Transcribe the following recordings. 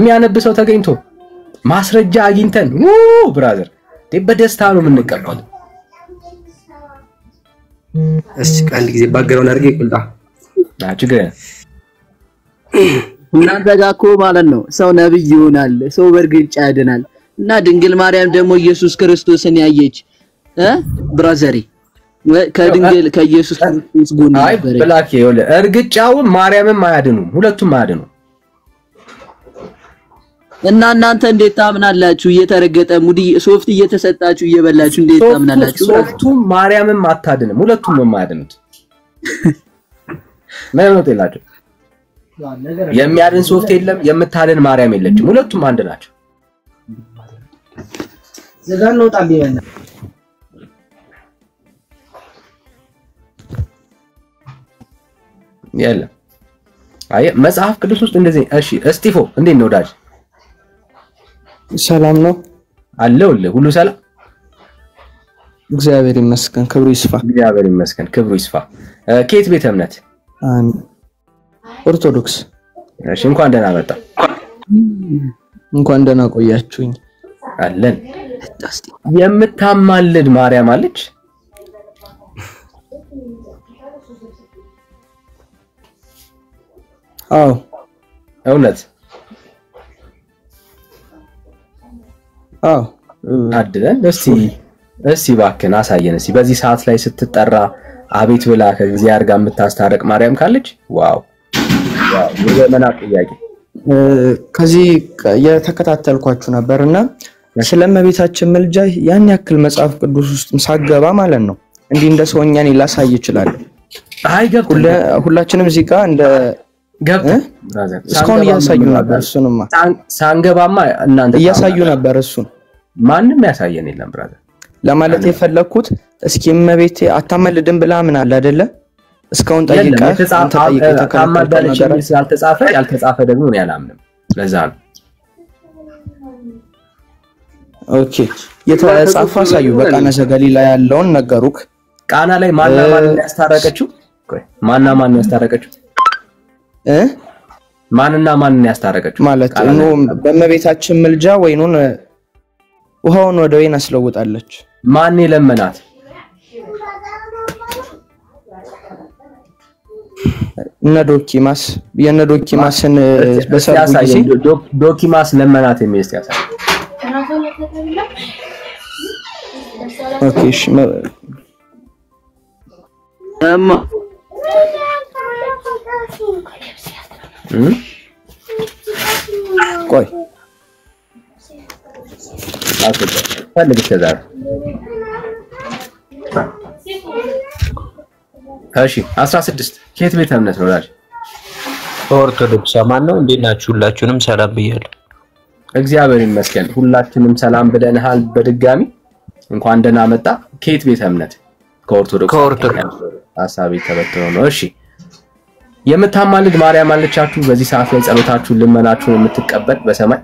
የሚያነብሰው ተገኝቶ ማስረጃ አግኝተን ብራዘር በደስታ ነው የምንቀበለው። እሺ አንድ ጊዜ ባገረውን አድርጌ ቁልጣ ችግር እናንተ ጋር እኮ ማለት ነው ሰው ነብይ ይሆናል፣ ሰው በርግጫ ያድናል እና ድንግል ማርያም ደግሞ ኢየሱስ ክርስቶስን ያየች ብራዘሪ ከድንግል ከኢየሱስ ክርስቶስ ጎን ነበር። ብላክ ይወለ እርግጫው ማርያምም አያድኑም፣ ሁለቱም አያድኑም። እና እናንተ እንዴት ታምናላችሁ? እየተረገጠ ሙዲ ሶፍት እየተሰጣችሁ እየበላችሁ እንዴት ታምናላችሁ? ሶፍቱም ማርያምም አታድንም፣ ሁለቱም ነው የማያድኑት። ምንም ተላችሁ የሚያድን ሶፍት የለም፣ የምታድን ማርያም የለችም። ሁለቱም አንድ ናቸው። ዘጋን ነው ጣቢያና ያለ አይ መጽሐፍ ቅዱስ ውስጥ እንደዚህ እሺ እስጢፎ እንዴት ነው ዳጅ? ሰላም ነው አለውልህ ሁሉ ሰላም እግዚአብሔር ይመስገን ክብሩ ይስፋ። እግዚአብሔር ይመስገን ክብሩ ይስፋ። ከየት ቤተ እምነት? ኦርቶዶክስ። እሺ እንኳን ደህና መጣ። እንኳን ደህና ቆያችሁኝ። አለን የምታማልድ ማርያም አለች? አዎ እውነት? አዎ አድለን እስቲ ባክን አሳየን። እስቲ በዚህ ሰዓት ላይ ስትጠራ አቤት ብላ ከእግዚአብሔር ጋር የምታስታርቅ ማርያም ካለች ዋው የዘመና ጥያቄ። ከዚህ የተከታተልኳችሁ ነበርና ስለመቤታችን ምልጃ ያን ያክል መጽሐፍ ቅዱስ ውስጥ ሳገባ ማለት ነው እንዲህ እንደ ሰውኛን ላሳይ ይችላል። አይ ሁላችንም እዚህ ጋር እንደ እስካሁን እያሳዩ ነበር። እሱንማ ሳንገባማ እናንተ እያሳዩ ነበር። እሱን ማንም ያሳየን የለም ብራዘር። ለማለት የፈለኩት እስኪ እመቤቴ አታመልድም ብላ ምን አለ አይደለ? እስካሁን ጠይቀህ አንተ ጠይቀህ ታማዳለች ያልተጻፈ ደግሞ ነው ያላምንም። ለዛ ነው ኦኬ የተጻፈ አሳዩ። በቃና ዘገሊላ ያለውን ነገሩክ። ቃና ላይ ማና ማን ያስታረቀችው? ማና ማን ያስታረቀችው? ማንና ማንን ያስታረቀችው ማለት ነው? በእመቤታችን ምልጃ ወይኑን ውሃውን ወደ ወይን አስለውጣለች። ማን የለመናት? ዶኪማስ የነዶኪማስን በሰሩ ጊዜ ዶኪማስ ለመናት የሚስት ያሳይ። ኦኬ እሺ ቆይ ፈልግ ተዛር እሺ 16 ከየት ቤተ እምነት ነው ዳጅ? ኦርቶዶክስ ማን ነው? እንዴት ናችሁ? ሁላችሁንም ሰላም ብያለሁ። እግዚአብሔር ይመስገን ሁላችንም ሰላም ብለንሃል። በድጋሚ እንኳን ደህና መጣ። ከየት ቤተ እምነት? ከኦርቶዶክስ ሐሳቤ ተበትነው ነው። እሺ የምታማልድ ማርያም አለቻችሁ? በዚህ ሰዓት ላይ ጸሎታችሁን ልመናችሁን የምትቀበል በሰማይ?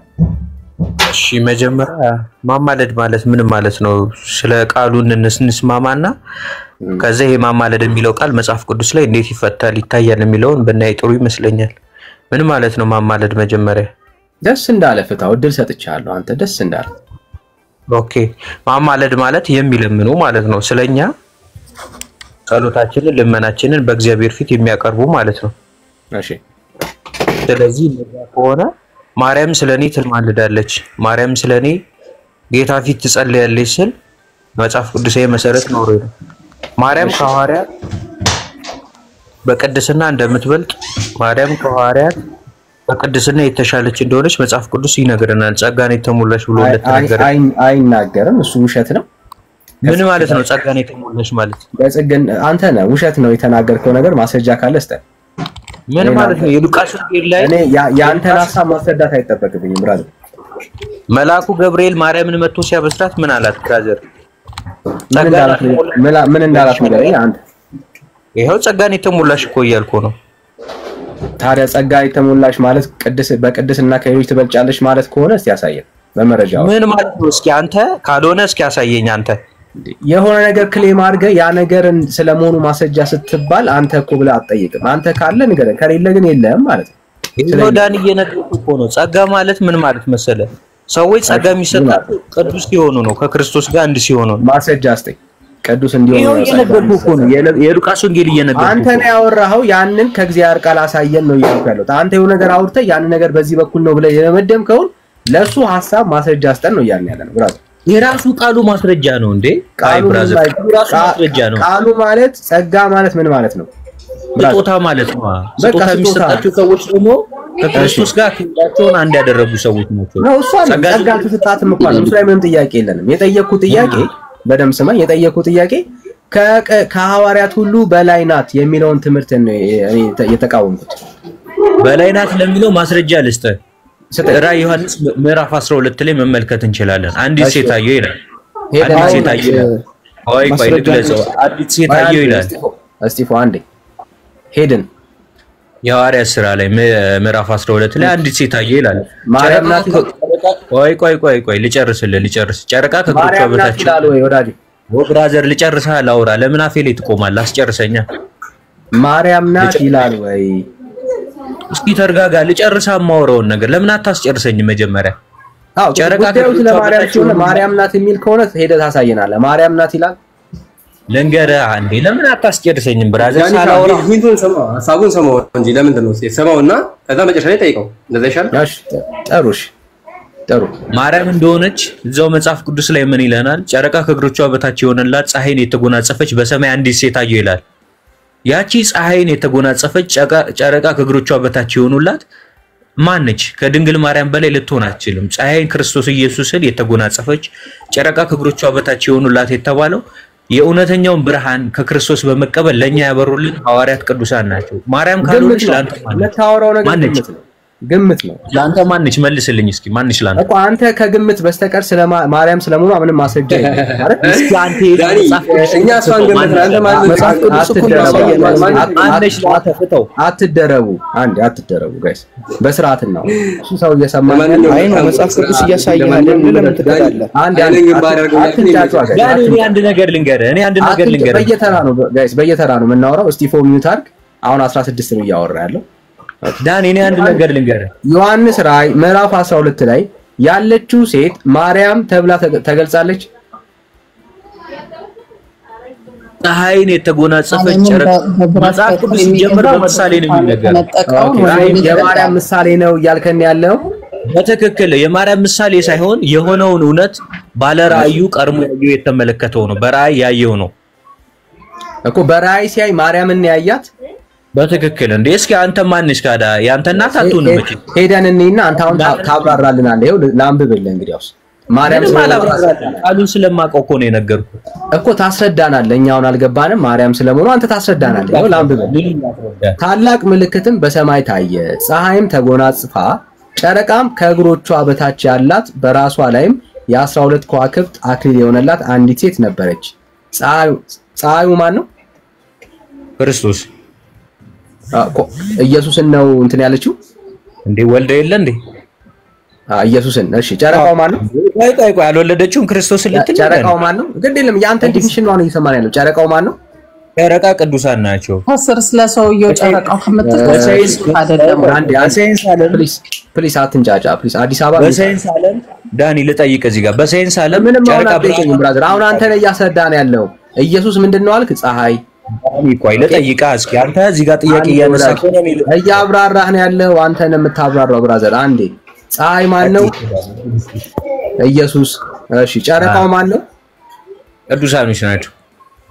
እሺ መጀመሪያ ማማለድ ማለት ምን ማለት ነው? ስለ ቃሉ እንስማማና ከዛ ይሄ ማማለድ የሚለው ቃል መጽሐፍ ቅዱስ ላይ እንዴት ይፈታል ይታያል የሚለውን በእናይ ጥሩ ይመስለኛል። ምን ማለት ነው ማማለድ? መጀመሪያ ደስ እንዳለ ፍታው እድል ሰጥቻለሁ። አንተ ደስ እንዳለ ኦኬ። ማማለድ ማለት የሚለምኑ ማለት ነው። ስለኛ ጸሎታችንን ልመናችንን በእግዚአብሔር ፊት የሚያቀርቡ ማለት ነው። እሺ ስለዚህ እንደዛ ከሆነ ማርያም ስለኔ ትማልዳለች፣ ማርያም ስለኔ ጌታ ፊት ትጸልያለች ስል መጽሐፍ ቅዱሳዊ መሰረት ነው። ማርያም ከሐዋርያት በቅድስና እንደምትበልጥ ማርያም ከሐዋርያት በቅድስና የተሻለች እንደሆነች መጽሐፍ ቅዱስ ይነግረናል። ጸጋን የተሞላሽ ብሎ እንደተናገረ አይናገርም። እሱ ውሸት ነው። ምን ማለት ነው ጸጋን የተሞላሽ ማለት? በጸጋን አንተ ነህ ውሸት ነው የተናገርከው ነገር ማስረጃ ካለ እስተ ምን ማለት ነው? የሉቃስ ወንጌል ላይ እኔ ያንተን ሐሳብ ማስረዳት አይጠበቅብኝም ብራዘር። መልአኩ ገብርኤል ማርያምን መጥቶ ሲያበስራት ምን አላት ብራዘር? ምን እንዳላት ንገረኝ አንተ። ይሄው ጸጋን የተሞላሽ እኮ እያልኩ ነው። ታዲያ ጸጋ የተሞላሽ ማለት በቅድስና ከሌሎች ትበልጫለሽ ማለት ከሆነ እስቲ ያሳየን በመረጃው። ምን ማለት ነው? እስኪ አንተ ካልሆነ እስኪ ያሳየኝ አንተ። የሆነ ነገር ክሌም አድርገህ ያ ነገርን ስለመሆኑ ማስረጃ ስትባል አንተ እኮ ብለህ አትጠይቅም። አንተ ካለ ንገረን፣ ከሌለ ግን የለም ማለት ነው። ይሄው ዳን እየነገርኩ እኮ ነው። ጸጋ ማለት ምን ማለት መሰለ? ሰዎች ጸጋ የሚሰጣቸው ቅዱስ ሲሆኑ ነው፣ ከክርስቶስ ጋር አንድ ሲሆኑ ነው። ማስረጃ አስጠኝ። ቅዱስ እንዲሆኑ ነው እየነገርኩ እኮ ነው። የሉቃስ ወንጌል እየነገርኩ አንተ ነው ያወራኸው። ያንን ከእግዚአብሔር ቃል አሳየን ነው እያልኩ ያለሁት። አንተ የሆነ ነገር አውርተህ ያንን ነገር በዚህ በኩል ነው ብለህ የመደምከውን ለሱ ሐሳብ ማስረጃ አስጠን ነው እያልን ያለነው። ብራዘር የራሱ ቃሉ ማስረጃ ነው እንዴ? አይ ብራዘር ራሱ ማስረጃ ነው። ቃሉ ማለት ጸጋ ማለት ምን ማለት ነው? ስጦታ ማለት ነው። ስጦታ የሚሰጣቸው ሰዎች ደግሞ ከክርስቶስ ጋር ክንዳቸውን አንድ ያደረጉ ሰዎች ናቸው። ነው እሷ ጸጋ ተሰጣትም እኮ ነው። እሱ ላይ ምንም ጥያቄ የለንም። የጠየቅኩት ጥያቄ በደምብ ስማ። የጠየቅኩት ጥያቄ ከሐዋርያት ሁሉ በላይ ናት የሚለውን ትምህርት ነው እኔ የተቃወምኩት። በላይ ናት ለሚለው ማስረጃ ልስጥህ። ራዕይ ዮሐንስ ምዕራፍ 12 ላይ መመልከት እንችላለን። አንዲት ሴት አየሁ ይላል። አንዲት ሴት አየሁ ይላል። ቆይ ልግለጸው። አንዲት ሴት አየሁ ይላል። እስጢፎ አንዴ ሄድን የሐዋርያት ሥራ ላይ ምዕራፍ 12 ላይ አንዲት ሴት አየሁ ይላል። ማርያም ናት። ቆይ ልጨርስ። ጨረቃ ከእግሮቿ በታች ይላል ወይ ወዳጅ? ብራዘር ልጨርስህ አላውራ። ለምን አፌ ላይ ትቆማለህ? አስጨርሰኛ። ማርያም ናት ይላል ወይ? እስኪ ተረጋጋ። ልጨርስህ የማወራውን ነገር ለምን አታስጨርሰኝ? መጀመሪያ ጨረቃ ስለ ማርያም ሲሆን ማርያም ናት የሚል ከሆነ ሄደህ ታሳየናለህ። ማርያም ናት ይላል። ልንገርህ አንዴ። ለምን አታስጨርሰኝም? ብራዘር ሳላወራ ሂንቱን ሰማ ሐሳቡን ሰማው እንጂ ለምንድን ነው ሰማውና ከዛ መጨረሻ ላይ ጠይቀው። እንደዛ ይሻላል። እሺ ጥሩ። ማርያም እንደሆነች እዛው መጽሐፍ ቅዱስ ላይ ምን ይለናል? ጨረቃ ከእግሮቿ በታች የሆነላት ፀሐይን የተጎናጸፈች በሰማይ አንዲት ሴት አየሁ ይላል። ያቺ ፀሐይን የተጎናጸፈች ጨረቃ ከእግሮቿ በታች የሆኑላት ማነች? ከድንግል ማርያም በላይ ልትሆን አትችልም። ፀሐይን ክርስቶስ ኢየሱስን የተጎናጸፈች ጨረቃ ከእግሮቿ በታች የሆኑላት የተባለው የእውነተኛውን ብርሃን ከክርስቶስ በመቀበል ለኛ ያበሩልን ሐዋርያት ቅዱሳን ናቸው። ማርያም ካልሆነች ላንተ ማነች? ግምት ነው። ላንተ ማነች? መልስልኝ እስኪ ማነች ላንተ? እኮ አንተ ከግምት በስተቀር ስለ ማርያም ስለመሆኗ ምንም ማስረጃ የለም አይደል? እስኪ አንተ እኛ እሷን ገምተን አንተ ማለት መጽሐፍ ቅዱስ እኮ ማነች? ላተፍተው አትደረቡ ጋይስ፣ በስርዓት ነው። እሱ ሰው እየሰማ አይ ነው መጽሐፍ ቅዱስ እያሳየን አይደል? ለምን ትቀዳለህ? አንድ ነገር ልንገርህ። በየተራ ነው ጋይስ፣ በየተራ ነው የምናወራው። እስጢፎ ሚዩት አድርግ። አሁን 16 ነው እያወራ ያለው ዳን። እኔ አንድ ነገር ልንገርህ። ዮሐንስ ራዕይ ምዕራፍ 12 ላይ ያለችው ሴት ማርያም ተብላ ተገልጻለች። ፀሐይን የተጎናጸፈች ጨረቃ መጽሐፍ ቅዱስ ሲጀምር በምሳሌ ነው የሚነገረው። የማርያም ምሳሌ ነው እያልከን ያለው በትክክል የማርያም ምሳሌ ሳይሆን የሆነውን እውነት ባለ ራእዩ ቀርሞ ያየው የተመለከተው ነው። በራእይ ያየው ነው እኮ። በራእይ ሲያይ ማርያምን ያያት በትክክል እንዴ። እስኪ አንተ ማንሽ ካዳ ያንተ እናት አትሆንም እቺ ሄደን እንይና አንተ አሁን ታብራራልናለህ። ይኸው ላንብብልህ። እንግዲያውስ ማርያም ቃሉን ስለማውቀው እኮ ነው የነገርኩህ እኮ። ታስረዳናለህ። እኛ አሁን አልገባንም። ማርያም ስለመሆኑ አንተ ታስረዳናለህ። ይኸው ላንብብልህ። ታላቅ ምልክትም በሰማይ ታየ፣ ፀሐይም ተጎናጽፋ ጨረቃም ከእግሮቿ በታች ያላት በራሷ ላይም የ12 ከዋክብት አክሊል የሆነላት አንዲት ሴት ነበረች። ፀሐዩ ማን ነው? ክርስቶስ ኢየሱስን ነው እንትን ያለችው እንዴ? ወልደ የለ እንዴ? ኢየሱስን። እሺ ጨረቃው ማን ነው? ቆይ አልወለደችውም ክርስቶስን ልትል። ጨረቃው ማን ነው? ግድ የለም ያንተ ዲፊኒሽን ነው እየሰማን ያለው። ጨረቃው ማን ነው? ጨረቃ ቅዱሳን ናቸው። አስር ስለሰውየው ጨረቃው ከመጥተሳይንስ አይደለም። በሳይንስ ዓለም ፕሊስ አትንጫጫ ፕሊስ። አዲስ አበባ በሳይንስ ዓለም ዳኒ ልጠይቅ እዚህ ጋር በሳይንስ ዓለም ጨረቃ ብራዘር፣ አሁን አንተ ነህ እያስረዳን ያለው። ኢየሱስ ምንድነው አልክ? ፀሐይ። ቆይ ልጠይቅህ እስኪ አንተ እዚህ ጋር ጥያቄ እያነሳህ ነው እያብራራህ ነው ያለው። አንተ ነህ የምታብራራው ብራዘር። አንዴ ፀሐይ ማን ነው? ኢየሱስ። እሺ ጨረቃው ማን ነው? ቅዱሳኖች ናቸው።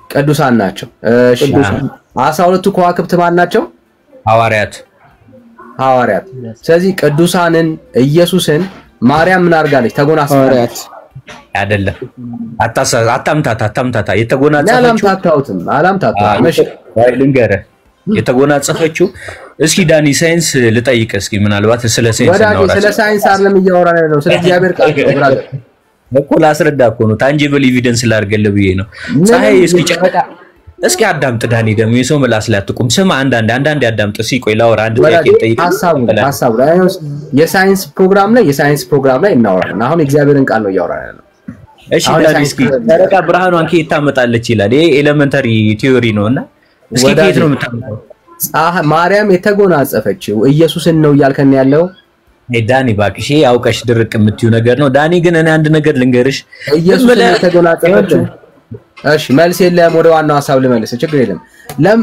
ቅዱሳን ናቸው። እሺ 12ቱ ከዋክብት ማን ናቸው? ሐዋርያት። ስለዚህ ቅዱሳንን ኢየሱስን ማርያም ምን አድርጋለች? ተጎናጽፋለች አይደለም? አታምታታ። የተጎናጸፈችው አላምታታውም። እሺ ልንገርህ የተጎናጸፈችው። እስኪ ዳኒ ሳይንስ ልጠይቅ እስኪ ምናልባት ስለ ሳይንስ ነው። ስለ ሳይንስ አይደለም እያወራን ያለው፣ ስለ እግዚአብሔር ቃል ነው ብራዘር። እኮ ላስረዳ እኮ ነው። ታንጂብል ኤቪደንስ ላድርግልህ ብዬ ነው። ፀሐይ እስኪ ጨረቃ እስኪ አዳምጥ ዳኒ። ደግሞ የሰው ምላስ ላይ አትቁም። ስማ አንዳንዴ አዳምጥ። እስኪ ቆይ ላወራ አንድ ጥያቄ ልጠይቅ። ሐሳቡ ላይ የሳይንስ ፕሮግራም ላይ እናወራለን። አሁን የእግዚአብሔርን ቃል ነው እያወራን ያለው። እሺ ዳኒ እስኪ ጨረቃ ብርሃኗን ከየት ታመጣለች ይላል። ይሄ ኤሌመንተሪ ቲዮሪ ነውና እስኪ ከየት ነው የምታመጣው? ማርያም የተጎናጸፈችው ኢየሱስን ነው እያልከን ያለው? ዳኒ ባክሽ ያውቀሽ ድርቅ የምትዩ ነገር ነው። ዳኒ ግን እኔ አንድ ነገር ልንገርሽ ኢየሱስን የተጎናጸፈችው እሺ መልስ የለም። ወደ ዋናው ሐሳብ ልመልስ ችግር የለም።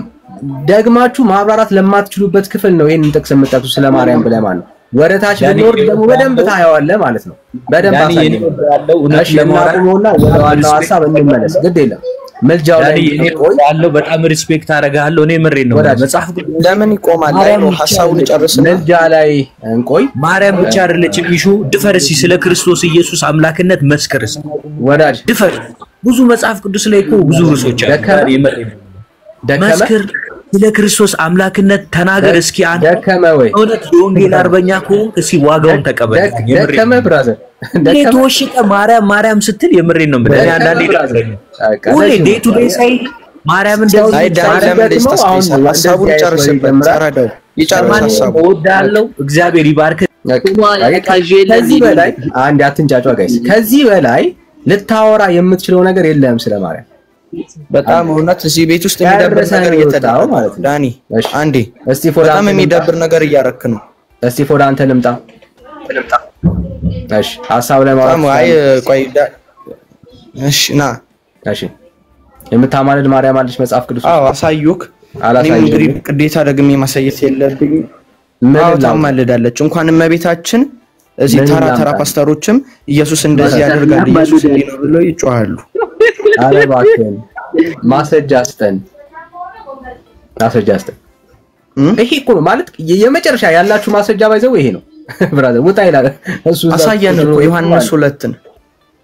ደግማችሁ ማብራራት ለማትችሉበት ክፍል ነው ይሄንን ጥቅስ የምትጠቅሱ ስለ ማርያም ብለህ ማለት ነው። ወደታች ብንወርድ ደግሞ በደንብ ታያዋለህ ማለት ነው። በደንብ አሳየኝ። እሺ እናቆመውና ወደ ዋናው ሐሳብ እንመለስ። ግድ የለም መልጃው ላይ ያለው በጣም ሪስፔክት አደርጋለሁ። እኔ ምሬን ነው መጽሐፍ ለምን ይቆማል? ላይ ነው ሐሳቡን ጨርሰን መልጃ ላይ እንቆይ። ማርያም ብቻ አይደለችም ኢሹ። ድፈርሲ ስለ ክርስቶስ ኢየሱስ አምላክነት መስክርስ ወዳጅ ድፈር። ብዙ መጽሐፍ ቅዱስ ላይ እኮ ብዙ ርዕሶች አሉ። መስክር ስለ ክርስቶስ አምላክነት ተናገር። እስኪ አንተ ደከመ ወይ እውነት የወንጌል አርበኛ ከሆንክ እስኪ ዋጋውን ተቀበል። ደከመ ብራዘር ለተወሽቀ ማርያም ስትል የምሬን ነው ማለት አንዳንዴ ወይ ዴይ ቱ ዴይ ሳይ ማርያም እንደዚህ ሐሳቡን ጨርሰን ጻራዳው ይጨርሳል። ሐሳቡ ወዳለው እግዚአብሔር ይባርክ። ከዚህ በላይ አንድ አትንጫጫ ጋይስ። ከዚህ በላይ ልታወራ የምትችለው ነገር የለም ስለ ማርያም። በጣም እውነት እዚህ ቤት ውስጥ የሚደብር ነገር እየተዳው ማለት ነው። ዳኒ አንዴ በጣም የሚደብር ነገር እያረክ ነው። እስቲ ፎዳ አንተ ልምጣ። እሺ ሐሳብ ላይ ማለት ነው። አይ ቆይ እሺ ና እሺ የምታማልድ ማርያም አለች መጽሐፍ ቅዱስ? አዎ አሳዩክ። እኔም እንግዲህ ግዴታ ደግሜ ማሳየት የለብኝ። አዎ ታማልዳለች። እንኳን እመቤታችን እዚህ ተራ ፓስተሮችም ኢየሱስ እንደዚህ ያደርጋል ኢየሱስ እንዲህ ነው ብለው ይጮሃሉ። አረ እባክህ ማስረጃ ስጠን። ይሄ እኮ ነው ማለት የመጨረሻ ያላችሁ ማስረጃ ባይዘው ይሄ ነው ብራዘር። ውጣ ይላል እሱ አሳየን እኮ ዮሐንስ 2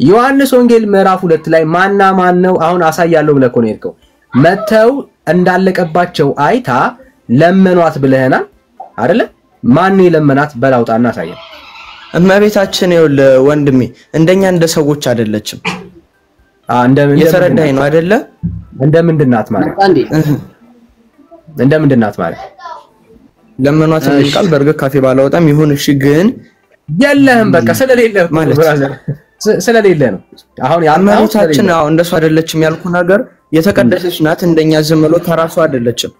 ዮሐንስ ወንጌል ምዕራፍ 2 ላይ ማና ማን ነው አሁን አሳያለሁ ብለህ እኮ ነው የሄድከው። መተው እንዳለቀባቸው አይታ ለመኗት ብለህናል አይደለ? ማን የለመናት በላውጣና አሳየን። እመቤታችን ይኸውልህ ወንድሜ እንደኛ እንደ ሰዎች አይደለችም። የተረዳኸኝ ነው አይደለ? እንደምንድናት ማለት እንደምንድናት ማለት ለመኗት ቃል በርግጥ ካፌ ባላወጣም ይሁን እሺ። ግን የለህም በቃ ስለሌለ ማለት ስለሌለ ነው። አሁን እመቤታችን አሁን እንደሱ አይደለችም ያልኩ ነገር የተቀደሰች ናት። እንደኛ ዝም ብሎ ተራሱ አይደለችም።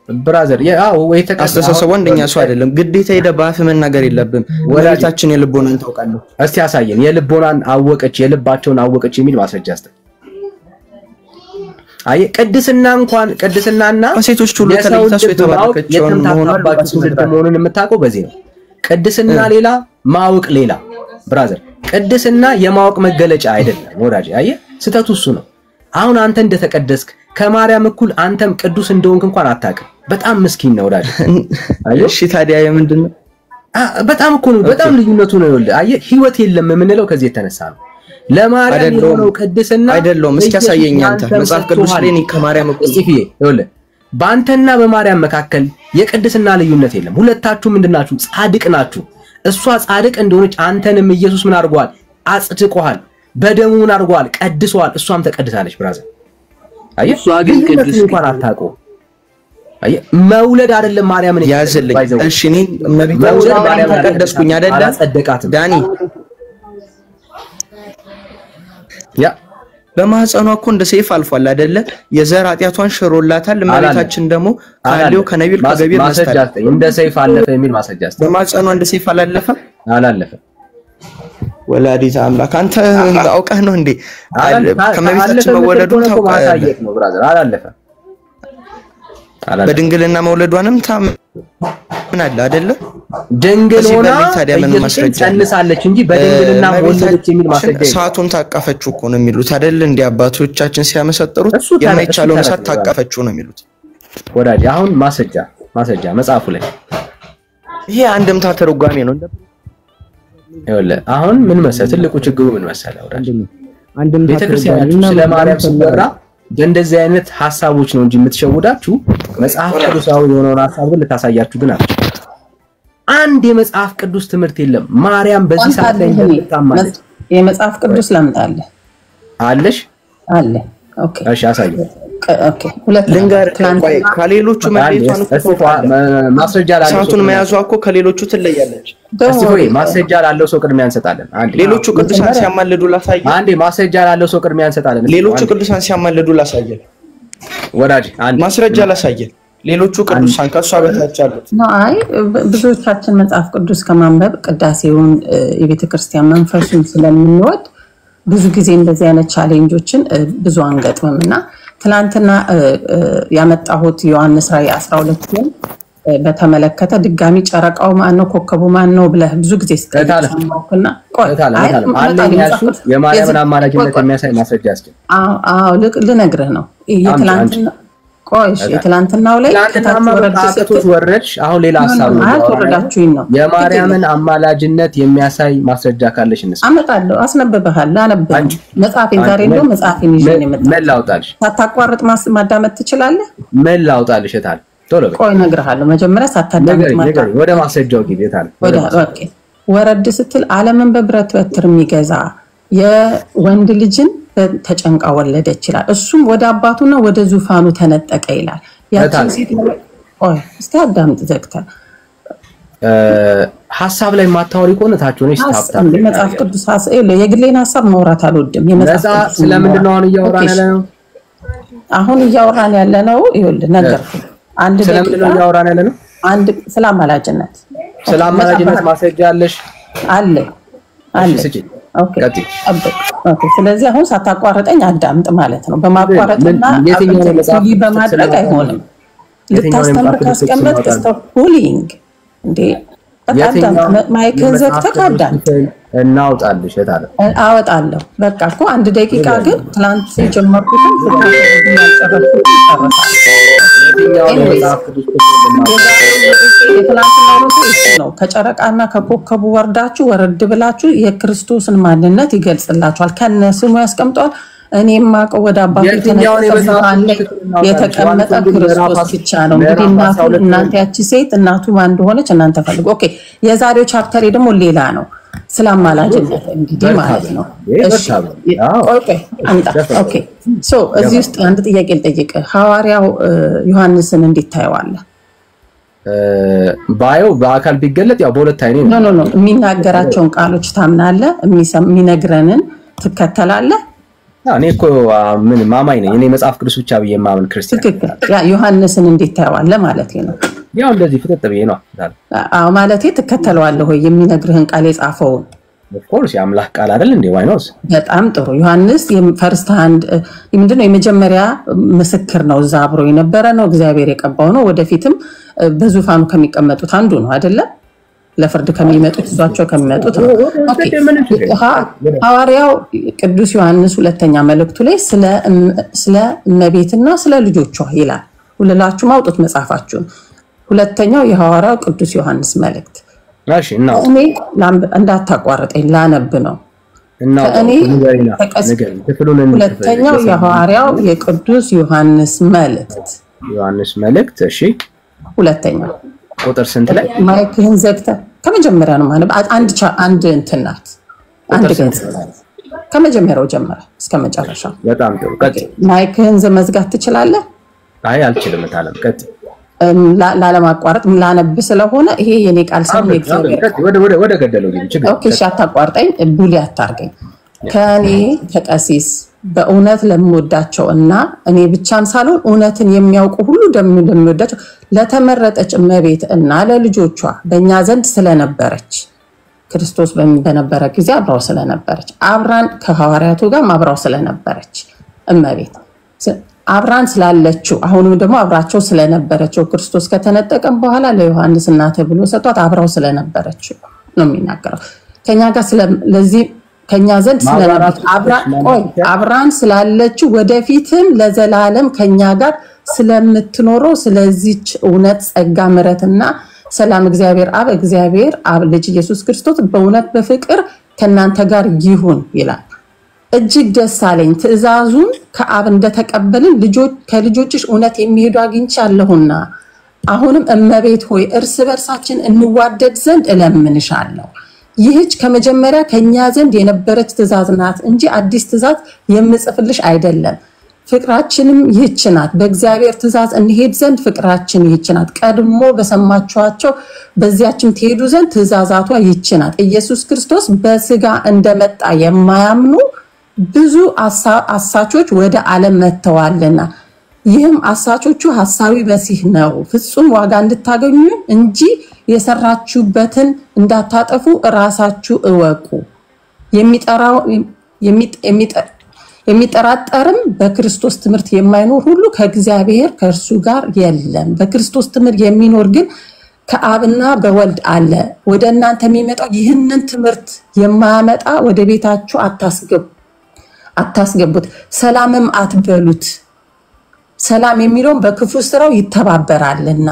ብራዘር ያው ወይ አስተሳሰቡ እንደኛ ሰው አይደለም። ግዴታ ሄደባፍ ምን ነገር የለብም። ወላጆቻችን የልቦናን ታውቃለህ። እስቲ ያሳየን። የልቦናን አወቀች የልባቸውን አወቀች የሚል ማስረጃ አስተ አይ ቅድስና እንኳን ቅድስናና ሴቶች ሁሉ ተለይተው የተባረከችው መሆኑን የምታውቀው በዚህ ነው። ቅድስና ሌላ ማወቅ ሌላ ብራዘር። ቅድስና የማወቅ መገለጫ አይደለም ወዳጅ። አየህ ስተቱ እሱ ነው። አሁን አንተ እንደተቀደስክ ከማርያም እኩል አንተም ቅዱስ እንደሆንክ እንኳን አታውቅም። በጣም ምስኪን ነው ወዳጅ። እሺ ታዲያ የምንድነው? በጣም እኮ ነው በጣም ልዩነቱ ነው። አየህ ህይወት የለም የምንለው ከዚህ የተነሳ ነው። ለማርያም የሆነው ቅድስና አይደለም። እስኪ ያሳየኝ አንተ መጽሐፍ ቅዱስ ላይ ነው ከማርያም እኩል ይኸውልህ በአንተና በማርያም መካከል የቅድስና ልዩነት የለም። ሁለታችሁ ምንድናችሁ? ጻድቅ ናችሁ። እሷ ጻድቅ እንደሆነች አንተንም ኢየሱስ ምን አድርጓል? አጽድቆሃል። በደሙ ምን አድርጓል? ቀድሷል። እሷም ተቀድሳለች ብራዘር። አየህ እሷ ግን ቅድስ እንኳን አታውቀው። አየህ መውለድ አይደለም ማርያምን ያዝልኝ። እሺ እኔ እመቤታችን ማርያም ተቀደስኩኝ አይደለ ዳኒ? ያ በማህፀኗ እኮ እንደ ሰይፍ አልፏል አይደለ? የዘር ኃጢያቷን ሽሮላታል። እመቤታችን ደግሞ ካለው ከነቢል ከገቢር ማስረጃ እንደ ሰይፍ አለፈ የሚል ማስረጃ በማህፀኗ እንደ ሰይፍ አላለፈ። ወላዲተ አምላክ አንተ አውቀህ ነው እንዴ? ከመቤታችን መወለዱን ታውቃለህ ነው ብራዘር። አላለፈ በድንግልና መውለዷንም ታምን አለ አይደለ? ድንግል ሆና ጸንሳለች እንጂ በድንግልና ወለደች የሚል ማስረጃ ሰዓቱን ታቀፈችው እኮ ነው የሚሉት አይደል? እንዴ አባቶቻችን ሲያመሰጥሩት የማይቻለውን ሰዓት ታቀፈችው ነው የሚሉት ወዳጅ። አሁን ማስረጃ መጽሐፉ ላይ ይሄ አንድምታ ተረጓሚ ነው። ይኸውልህ አሁን ምን መሰለህ ትልቁ ችግሩ ምን መሰለህ ወዳጅ፣ ቤተክርስቲያናችሁ ስለ ማርያም ሲወራ በእንደዚህ አይነት ሐሳቦች ነው እንጂ የምትሸውዳችሁ መጽሐፍ ቅዱሳዊ የሆነውን ሐሳብ ግን ልታሳያችሁ ግን አትችልም። አንድ የመጽሐፍ ቅዱስ ትምህርት የለም ማርያም በዚህ ሰዓት ላይ እንደምታማለች። የመጽሐፍ ቅዱስ ለምጣለህ አለሽ? አለ። ኦኬ እሺ አሳየኝ። ኦኬ ሁለት ልንገር ቆይ ከሌሎቹ መለየቷን ማስረጃ ላለው ሰዓቱን መያዟ እኮ ከሌሎቹ ትለያለች። እስቲ ሆይ ማስረጃ ላለው ሰው ቅድሚያ እንሰጣለን። አንዴ ሌሎቹ ቅዱሳን ሲያማልዱ ላሳየን። አንዴ ማስረጃ ላለው ሰው ቅድሚያ እንሰጣለን። ሌሎቹ ቅዱሳን ሲያማልዱ ላሳየን ወዳጅ። አንዴ ማስረጃ ላሳየን። ሌሎቹ ቅዱሳን ከሷ በታች አሉት ነው። አይ ብዙዎቻችን መጽሐፍ ቅዱስ ከማንበብ ቅዳሴውን የቤተክርስቲያን መንፈሱን ስለምንወድ ብዙ ጊዜ እንደዚህ አይነት ቻሌንጆችን ብዙ አንገጥምምና ትላንትና ያመጣሁት ዮሐንስ ራዕይ 12 በተመለከተ ድጋሚ ጨረቃው ማን ነው ኮከቡ ማን ነው ብለህ ብዙ ጊዜ ስትጠይቅና የማርያምን አማላጅነት የሚያሳይ ማስረጃ እስኪ ልነግርህ ነው። የትላንትናው ላይ ከታች ወረድሽ አሁን ሌላ ሐሳብ ነው። የማርያምን አማላጅነት የሚያሳይ ማስረጃ ካለሽ እንስ አመጣለሁ አስነብብሃለሁ አነብብ መጽሐፌን ዛሬ ነው መጽሐፌን ይዤ ነው የመጣሁት። መላውጣልሽ ሳታቋርጥ ማዳመጥ ትችላለህ። መላውጣልሽ እታል ቶሎ ቆይ እነግርሃለሁ መጀመሪያ ሳታዳምጥ ወደ ማስረጃው ግብ እታል ኦኬ ወረድ ስትል ዓለምን በብረት በትር የሚገዛ የወንድ ልጅን ተጨንቃ ወለደች ይላል። እሱም ወደ አባቱና ወደ ዙፋኑ ተነጠቀ ይላል። ያቺን ሴት ቆይ እስቲ አዳምጥ ዘግተህ ሐሳብ ላይ ማታወሪ ከሆነ ታችሁ ነሽ ታፍታ መጽሐፍ ቅዱስ የግሌን ሐሳብ ማውራት አልወድም። የመጽሐፍ ስለምንድን ነው አሁን እያወራን ያለነው ይኸውልህ ነገርኩህ። አንድ ስለምንድን ነው እያወራን ያለነው? አንድ ስለአማላጅነት ማስረጃ አለሽ? አለ ኦኬ ስለዚህ አሁን ሳታቋርጠኝ አዳምጥ ማለት ነው። በማቋረጥና አብይ በማድረግ አይሆንም። ልታስተምር ካስቀመጥክ ስቶፕሊንግ እንዴ አዳምጥ ማይክን ዘግተህ አዳምጥ እናውጣልሽ እታለ አወጣለሁ በቃ እኮ አንድ ደቂቃ ግን ትላንት የጀመርኩትን ነው ከጨረቃና ከኮከቡ ወርዳችሁ ወረድ ብላችሁ የክርስቶስን ማንነት ይገልጽላችኋል። ከነስሙ ያስቀምጧል። እኔም ማቀው ወደ አባቱ የተቀመጠ ክርስቶስ ብቻ ነው። እንግዲህ እናንተ ያቺ ሴት እናቱ ማን እንደሆነች እናንተ ፈልጉ። ኦኬ የዛሬው ቻፕተር ደግሞ ሌላ ነው። ስለማላጅነት እንግዲህ ማለት ነው። እሺ ኦኬ አንተ ኦኬ ሶ እዚህ ውስጥ አንድ ጥያቄ ልጠይቅ። ሐዋርያው ዮሐንስን እንዴት ታየዋለህ? ባዮ በአካል ቢገለጥ ያው በሁለት አይኔ ነው ኖ የሚናገራቸውን ቃሎች ታምናለህ? የሚነግረንን ትከተላለህ? እኔ እኮ ምን ማማኝ ነኝ። እኔ መጽሐፍ ቅዱስ ብቻ ብዬ ማመን ክርስቲያን። ትክክል። ያ ዮሐንስን እንዴት ታየዋለህ ማለት ነው? ያው እንደዚህ ፍጥጥ ብዬ ነው አዎ ማለት ትከተለዋለህ ወይ የሚነግርህን ቃል የጻፈውን? ኦፍ ኮርስ የአምላክ ቃል አይደል እንዴ? ዋይ ኖስ በጣም ጥሩ። ዮሐንስ ፈርስት ሃንድ ምንድነው የመጀመሪያ ምስክር ነው። እዛ አብሮ የነበረ ነው። እግዚአብሔር የቀባው ነው። ወደፊትም በዙፋኑ ከሚቀመጡት አንዱ ነው አይደለ? ለፍርድ ከሚመጡት እዛቸው ከሚመጡት ሐዋርያው ቅዱስ ዮሐንስ ሁለተኛ መልእክቱ ላይ ስለ እመቤትና ስለ ልጆቿ ይላል። ሁላችሁም አውጡት መጽሐፋችሁን። ሁለተኛው የሐዋርያው ቅዱስ ዮሐንስ መልእክት እሺ እና እኔ እንዳታቋርጠኝ ላነብ ነው። እኔ ሁለተኛው የሐዋርያው የቅዱስ ዮሐንስ መልእክት እሺ ሁለተኛው ቁጥር ስንት ላይ ማይክህን ዘግተህ ከመጀመሪያ ነው ማለት አንድ እንትን ናት። አንድ ገጽ ከመጀመሪያው ጀምራ እስከ መጨረሻው። በጣም ጥሩ ቀጥ ማይክህን መዝጋት ትችላለህ? አይ አልችልም ታለም ቀጥ ላለማቋረጥ ላነብ ስለሆነ ይሄ የኔ ቃል ሳይሆን እግዚአብሔር ወደ ገደለው ግን ችግር ኦኬ እሺ አታቋርጠኝ ቡሊ አታርገኝ። ከኔ ከቀሲስ በእውነት ለምወዳቸው እና እኔ ብቻም ሳልሆን እውነትን የሚያውቁ ሁሉ ለምወዳቸው ለተመረጠች እመቤት እና ለልጆቿ በእኛ ዘንድ ስለነበረች ክርስቶስ በነበረ ጊዜ አብራው ስለነበረች አብራን ከሐዋርያቱ ጋር አብራው ስለነበረች እመቤት አብራን ስላለችው አሁንም ደግሞ አብራቸው ስለነበረችው ክርስቶስ ከተነጠቀም በኋላ ለዮሐንስ እናት ብሎ ሰጥቷት አብራው ስለነበረችው ነው የሚናገረው። ከኛ ጋር ስለዚህ ከኛ ዘንድ ስለነበረች አብራን ስላለችው ወደፊትም ለዘላለም ከኛ ጋር ስለምትኖረው ስለዚህች እውነት ጸጋ ምሕረትና ሰላም እግዚአብሔር አብ ልጅ ኢየሱስ ክርስቶስ በእውነት በፍቅር ከናንተ ጋር ይሁን ይላል። እጅግ ደስ አለኝ ትእዛዙን ከአብ እንደተቀበልን ከልጆችሽ እውነት የሚሄዱ አግኝቻለሁና አሁንም እመቤት ሆይ እርስ በርሳችን እንዋደድ ዘንድ እለምንሻለሁ። ይህች ከመጀመሪያ ከኛ ዘንድ የነበረች ትእዛዝ ናት እንጂ አዲስ ትእዛዝ የምጽፍልሽ አይደለም። ፍቅራችንም ይህች ናት፣ በእግዚአብሔር ትእዛዝ እንሄድ ዘንድ ፍቅራችን ይህች ናት። ቀድሞ በሰማችኋቸው በዚያችም ትሄዱ ዘንድ ትእዛዛቷ ይህች ናት። ኢየሱስ ክርስቶስ በስጋ እንደመጣ የማያምኑ ብዙ አሳቾች ወደ ዓለም መጥተዋልና ይህም አሳቾቹ ሐሳዊ መሲህ ነው ፍጹም ዋጋ እንድታገኙ እንጂ የሰራችሁበትን እንዳታጠፉ ራሳችሁ እወቁ የሚጠራጠርም በክርስቶስ ትምህርት የማይኖር ሁሉ ከእግዚአብሔር ከእርሱ ጋር የለም በክርስቶስ ትምህርት የሚኖር ግን ከአብና በወልድ አለ ወደ እናንተ የሚመጣው ይህንን ትምህርት የማያመጣ ወደ ቤታችሁ አታስገቡት ሰላምም አትበሉት ሰላም የሚለውን በክፉ ስራው ይተባበራልና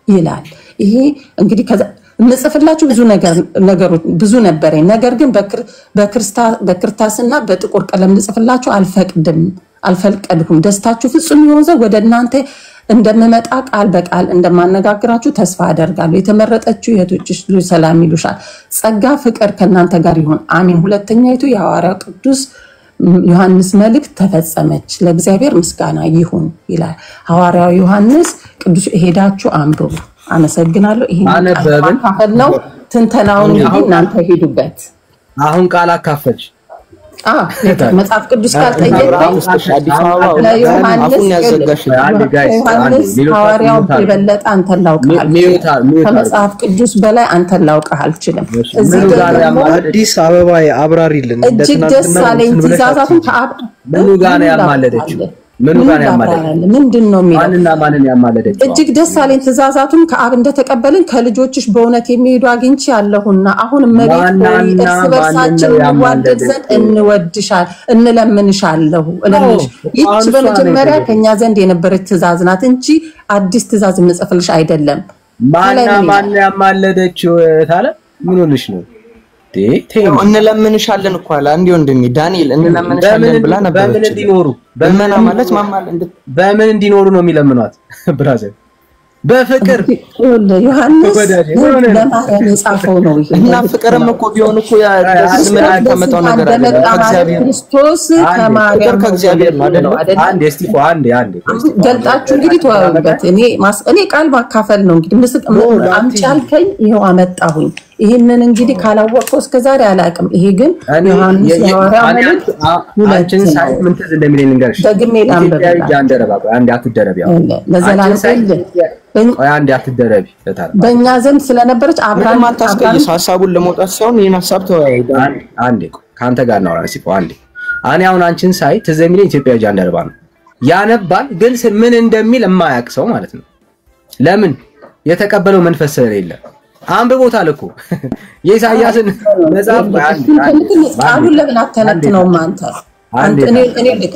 ይላል ይሄ እንግዲህ እንጽፍላችሁ ብዙ ነበረኝ ነገር ግን በክርታስና በጥቁር ቀለም እንጽፍላችሁ አልፈቀድኩም ደስታችሁ ፍጹም ይሆን ዘንድ ወደ እናንተ እንደምመጣ ቃል በቃል እንደማነጋግራችሁ ተስፋ አደርጋለሁ የተመረጠችው እህቶችሽ ሰላም ይሉሻል ጸጋ ፍቅር ከናንተ ጋር ይሁን አሜን ሁለተኛይቱ የሐዋርያው ቅዱስ ዮሐንስ መልእክት ተፈጸመች ለእግዚአብሔር ምስጋና ይሁን ይላል ሐዋርያው ዮሐንስ ቅዱስ ሄዳችሁ አንብቡ አመሰግናለሁ ይሄን ቃል ነው ትንተናውን እንግዲህ እናንተ ሄዱበት አሁን ቃል አካፈልሽ መጽሐፍ ቅዱስ ቃል ጠየቀኝ ሐዋርያው በበለጠ አንተን ላውቃል ከመጽሐፍ ቅዱስ በላይ አንተን ላውቃል አልችልም እዚህ ደግሞ አዲስ አበባ አብራሪልን እጅግ ደስ አለኝ ትእዛዛቱን ከአብ ምኑ ጋር ያማለደችው ምንድነው የሚለው ማንን ያማለደችው እጅግ ደስ አለኝ ትእዛዛቱን ከአብ እንደተቀበልን ከልጆችሽ በእውነት የሚሄዱ አግኝቼ ያለሁና አሁን መሬት ሆይ እርስ በርሳችን እንዋደድ ዘንድ እንለምንሻለሁ ይህች በመጀመሪያ ከኛ ዘንድ የነበረች ትእዛዝ ናት እንጂ አዲስ ትእዛዝ እንጽፍልሽ አይደለም ማን ያማለደችው ታለ ምን ሆነሽ ነው እንለምንሻለን እኮ አለ አንዴ ወንድሜ ዳንኤል እንለምንሻለን ብላ ነበር በመና ማለት በምን እንዲኖሩ ነው የሚለምኗት ብራዘር በፍቅር ዮሐንስ ለማርያም የጻፈው ነው እና ፍቅርም እኮ ቢሆን እኮ ያ ደስመራ ከመጣው ነገር አለ ከእግዚአብሔር ክርስቶስ ከማርያም ከእግዚአብሔር ነው አይደል አንዴ እስቲፎ አንዴ ገልጣችሁ እንግዲህ ተዋውበት እኔ ቃል ማካፈል ነው እንግዲህ አምጫልከኝ ይሄው አመጣሁኝ ይሄንን እንግዲህ ካላወቀው እስከዛሬ አላቅም ይሄ ግን ዮሐንስ ያወራው ማለት ሁላችን ሳይት ምን ትዝ እንደሚለኝ ልንገርሽ ደግሜ ላምበብ ያንደረባ አንዴ አትደረብ ያው ለዘላለም አንዴ አትደረቢ ለታራ በእኛ ዘንድ ስለነበረች አብራን ማታስቀይስ ሐሳቡን ለመውጣት ሳይሆን ይሄን ሐሳብ ተወያይዳ አንዴ ካንተ ጋር ነው አራሲ አንዴ እኔ አሁን አንቺን ሳይ ትዝ የሚለኝ ኢትዮጵያዊ ጃንደረባ ነው ያነባል ግን ምን እንደሚል የማያውቅ ሰው ማለት ነው ለምን የተቀበለው መንፈስ ስለሌለ አንብቦታል እኮ የኢሳይያስን መጽሐፍ ቃሉን ለምን አተነትነው አንተ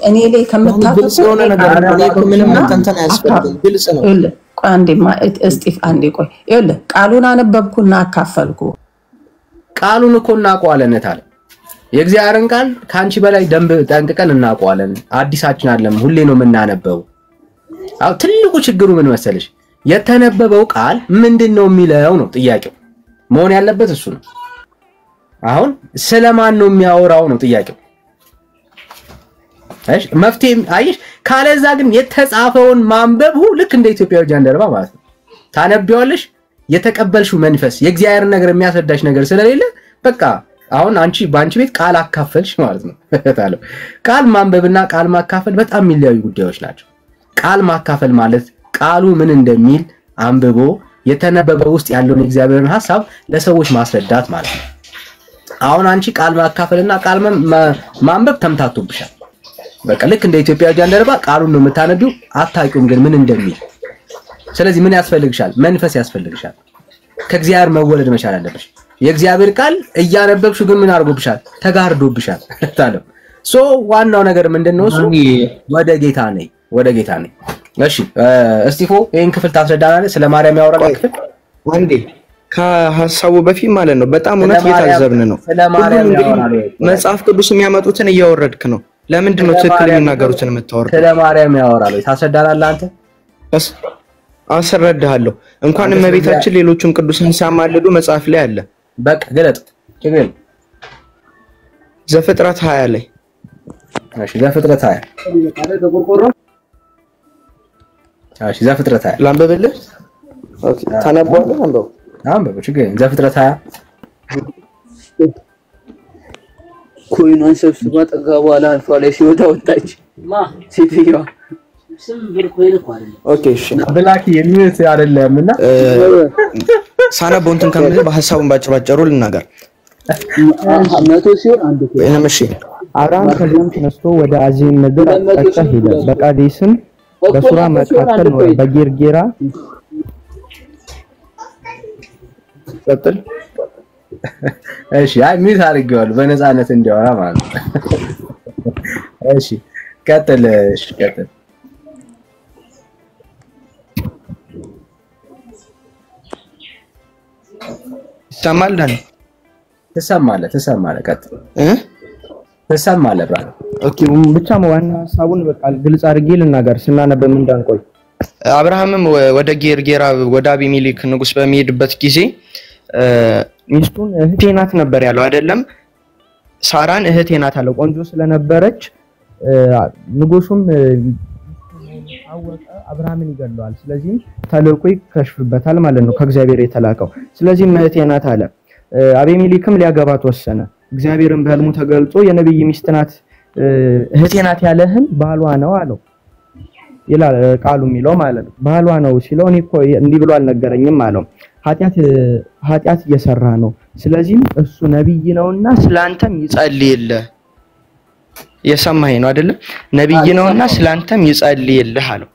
እኔ ላይ ከመታተስ ስለሆነ ነገር ምንም ተንተና ያስፈልግ ግልጽ ነው አንዴ ቆይ ይኸውልህ ቃሉን አነበብኩና አካፈልኩ ቃሉን እኮ እናውቀዋለን ታለ የእግዚአብሔርን ቃል ካንቺ በላይ ደንብ ጠንቅቀን እናውቀዋለን አዲሳችን አይደለም ሁሌ ነው የምናነበው አው ትልቁ ችግሩ ምን መሰለሽ የተነበበው ቃል ምንድነው የሚለው ነው ጥያቄው መሆን ያለበት እሱ ነው አሁን ስለማን ነው የሚያወራው ነው ጥያቄው እሺ መፍትሄ አይሽ ካለዛ ግን የተጻፈውን ማንበብ ልክ እንደ ኢትዮጵያዊ ጃንደረባ ማለት ነው ታነቢዋለሽ የተቀበልሽው መንፈስ የእግዚአብሔርን ነገር የሚያስረዳሽ ነገር ስለሌለ በቃ አሁን አንቺ ባንቺ ቤት ቃል አካፈልሽ ማለት ነው ታለው ቃል ማንበብና ቃል ማካፈል በጣም የሚለያዩ ጉዳዮች ናቸው ቃል ማካፈል ማለት ቃሉ ምን እንደሚል አንብቦ የተነበበው ውስጥ ያለውን የእግዚአብሔርን ሐሳብ ለሰዎች ማስረዳት ማለት ነው አሁን አንቺ ቃል ማካፈልና ቃል ማንበብ ተምታቶብሻል በቃ ልክ እንደ ኢትዮጵያ ጃንደረባ ቃሉን ነው የምታነቢው አታውቂውም ግን ምን እንደሚል ስለዚህ ምን ያስፈልግሻል መንፈስ ያስፈልግሻል ከእግዚአብሔር መወለድ መቻል አለብሽ የእግዚአብሔር ቃል እያነበብሽ ግን ምን አርጎብሻል ተጋርዶብሻል ታለው ዋናው ነገር ምንድነው እሱ ወደ ጌታ ነኝ እሺ እስቲፎ ይሄን ክፍል ታስረዳናለህ ስለ ማርያም ያወራል ክፍል አንዴ ከሐሳቡ በፊት ማለት ነው በጣም እውነት እየታዘብን ነው ስለ ማርያም ያወራል መጽሐፍ ቅዱስ የሚያመጡትን እያወረድክ ነው ለምንድን ነው ትክክል የሚናገሩትን የምታወርደው ስለ ማርያም ያወራል ታስረዳናለህ አንተ አስረዳሃለሁ እንኳን እመቤታችን ሌሎችም ቅዱሳን ሲያማልዱ መጽሐፍ ላይ አለ በቃ ገለጥ ችግር ዘፍጥረት 20 ላይ እሺ ዘፍጥረት 20 እሺ ዘፍጥረት 20 ላንብብልህ ኦኬ ታነባለህ አንብብ ችግር ዘፍጥረት 20 ኮይኗን ሰብስባ ጠጋ በኋላ አልፏ ላይ ሲወጣ ወጣች ሴትዮዋ ኦኬ እሺ ብላኪ የሚት አይደለምና ሳነበው እንትን ከምልህ በሐሳቡን ባጭሩ ልናገር መቶ ሲሆን አንድ እሺ አብርሃም ከዚያም ተነስቶ ወደ አዜብ ምድር አቅጣጫ ሄደ በቃዴስም በሱራ መካከል ነው በጌርጌራ ቀጥል እሺ አይ ሚት አድርጌዋለሁ በነፃነት እንዲያወራ ማለት ነው እሺ ቀጥል ሰማልዳን ተሰማለ ቀጥል ተሰማለ ብራ ኦኬ ብቻ ዋና ሐሳቡን በቃ ግልጽ አድርጌ ልናገር ስናነብ ምን እንዳንቆይ አብርሃምም ወደ ጌርጌራ ወደ አቢሜሌክ ንጉስ በሚሄድበት ጊዜ ሚስቱን እህቴ ናት ነበር ያለው አይደለም ሳራን እህቴ ናት አለው ቆንጆ ስለነበረች ንጉሱም አወቀ አብርሃምን ይገለዋል ስለዚህ ተልኮ ይከሽፍበታል ማለት ነው ከእግዚአብሔር የተላከው ስለዚህ እህቴ ናት አለ አቢሜሌክም ሊያገባት ወሰነ እግዚአብሔርን በህልሙ ተገልጾ የነብይ ሚስት ናት እህቴ ናት ያለህን ባሏ ነው አለው ይላል ቃሉ የሚለው ማለት ነው ባሏ ነው ሲለው እኔ እኮ እንዲህ ብሎ አልነገረኝም አለው ኃጢአት እየሰራ ነው ስለዚህ እሱ ነብይ ነውና ስላንተም ይጸልይልህ የሰማኸኝ ነው አይደል ነብይ ነውና ስላንተም ይጸልይልህ አለው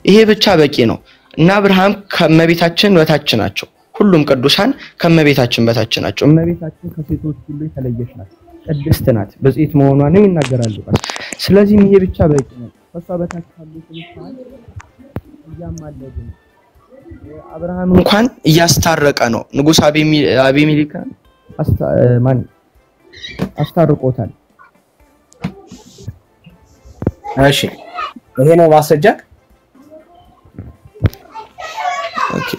ይሄ ብቻ በቂ ነው እና አብርሃም ከመቤታችን በታች ናቸው ሁሉም ቅዱሳን ከመቤታችን በታች ናቸው መቤታችን ከሴቶች ሁሉ የተለየች ናት ቅድስት ናት በጽይት መሆኗንም ይናገራሉ ስለዚህ ይሄ ብቻ በቂ ነው ከሷ በታች ካሉ ቅዱሳን ያማለዱ አብርሃም እንኳን እያስታረቀ ነው ንጉስ አቢሜሌክ አስታርቆታል እሺ ይሄ ነው ማስረጃ ኦኬ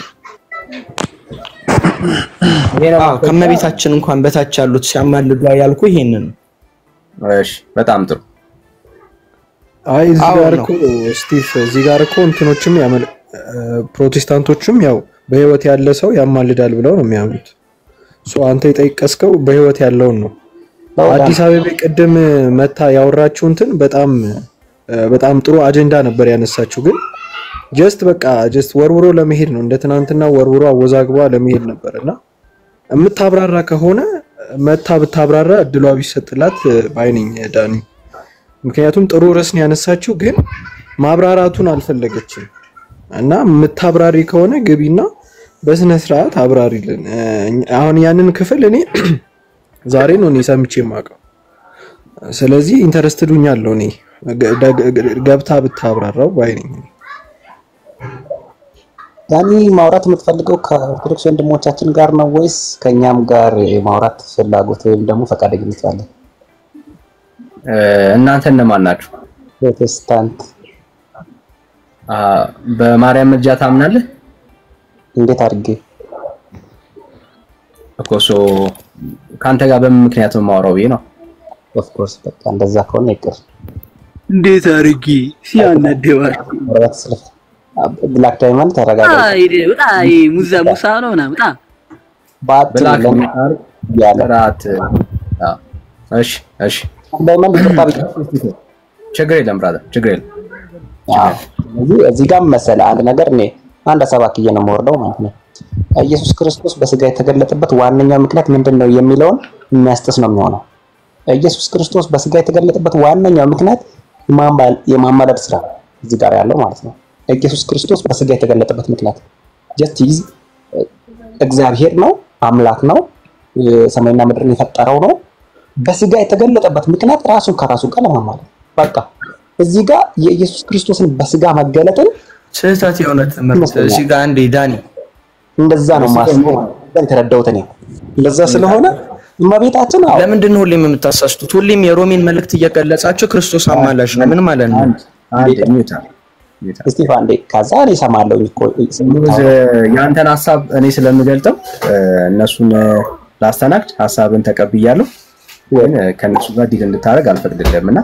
ከመቤታችን እንኳን በታች ያሉት ሲያማልዱ ያልኩ ይሄንን እሺ በጣም ጥሩ አይ እዚህ ጋር እኮ እንትኖችም ፕሮቴስታንቶችም ያው በህይወት ያለ ሰው ያማልዳል ብለው ነው የሚያምኑት አንተ የጠይቀስከው በህይወት ያለውን ነው አዲስ አበባ ቅድም መታ ያወራችሁ እንትን በጣም ጥሩ አጀንዳ ነበር ያነሳችሁ ግን ጀስት ወርውሮ ለመሄድ ነው እንደ ትናንትና ወርውሮ አወዛግባ ለመሄድ ነበርና የምታብራራ ከሆነ መታ ብታብራራ እድሏ ቢሰጥላት ባይነኝ ዳኒ ምክንያቱም ጥሩ ርዕስን ያነሳችሁ ግን ማብራራቱን አልፈለገችም እና የምታብራሪ ከሆነ ግቢና በስነ ስርዓት አብራሪልን አሁን ያንን ክፍል እኔ ዛሬ ነው ሰምቼ ማቀው ስለዚህ ኢንተረስትድ ሆኛለሁ እኔ ገብታ ብታብራራው ባይነኝ ዳኒ ማውራት የምትፈልገው ከኦርቶዶክስ ወንድሞቻችን ጋር ነው ወይስ ከኛም ጋር ማውራት ፍላጎት ወይም ደግሞ ፈቃደኝነት አለ እናንተ እነማን ናችሁ ፕሮቴስታንት በማርያም ምልጃ ታምናለህ እንዴት አድርጌ እኮ ካንተ ጋር በምን ምክንያት ነው ማውራው ነው ኦፍ ኮርስ በቃ እንደዛ ከሆነ ይቅር እንዴት አድርጌ ሲያነደዋል ብላክ ዳይመንድ ተረጋጋ አይ ሙሳ ነው ና በጣም ባትላክ ያለራት እሺ ዳይመንድ ተጣጣ ችግር የለም ብራዘር ችግር የለም እዚህ ጋር መሰለ አንድ ነገር እኔ አንድ ሰባክዬ ነው የምወርደው ማለት ነው ኢየሱስ ክርስቶስ በስጋ የተገለጠበት ዋነኛው ምክንያት ምንድነው የሚለውን የሚያስጥስ ነው የሚሆነው ኢየሱስ ክርስቶስ በስጋ የተገለጠበት ዋነኛው ምክንያት የማማለድ ስራ እዚህ ጋር ያለው ማለት ነው ኢየሱስ ክርስቶስ በስጋ የተገለጠበት ምክንያት ጀስቲስ እግዚአብሔር ነው አምላክ ነው ሰማይና ምድርን የፈጠረው ነው በስጋ የተገለጠበት ምክንያት ራሱን ከራሱ ጋር ለማማለድ በቃ እዚህ ጋር የኢየሱስ ክርስቶስን በስጋ መገለጥን ስህተት የሆነ ትምህርት እዚህ ጋር አንዴ ዳኒ እንደዛ ነው ማስበው ተረዳውት ነው እንደዛ ስለሆነ እመቤታችን ለምንድን ነው ሁሌም የምታሳስቱት ሁሌም የሮሜን መልእክት እየገለጻችሁ ክርስቶስ አማላጅ ነው ምን ማለት ነው ስቲፋን ካዛ ላይ ሰማለው እኮ ያንተን ሐሳብ እኔ ስለምገልጠው እነሱን ላስተናግድ ሐሳብን ተቀብያለሁ ግን ከነሱ ጋር ዲል እንድታረግ አልፈቅድልህምና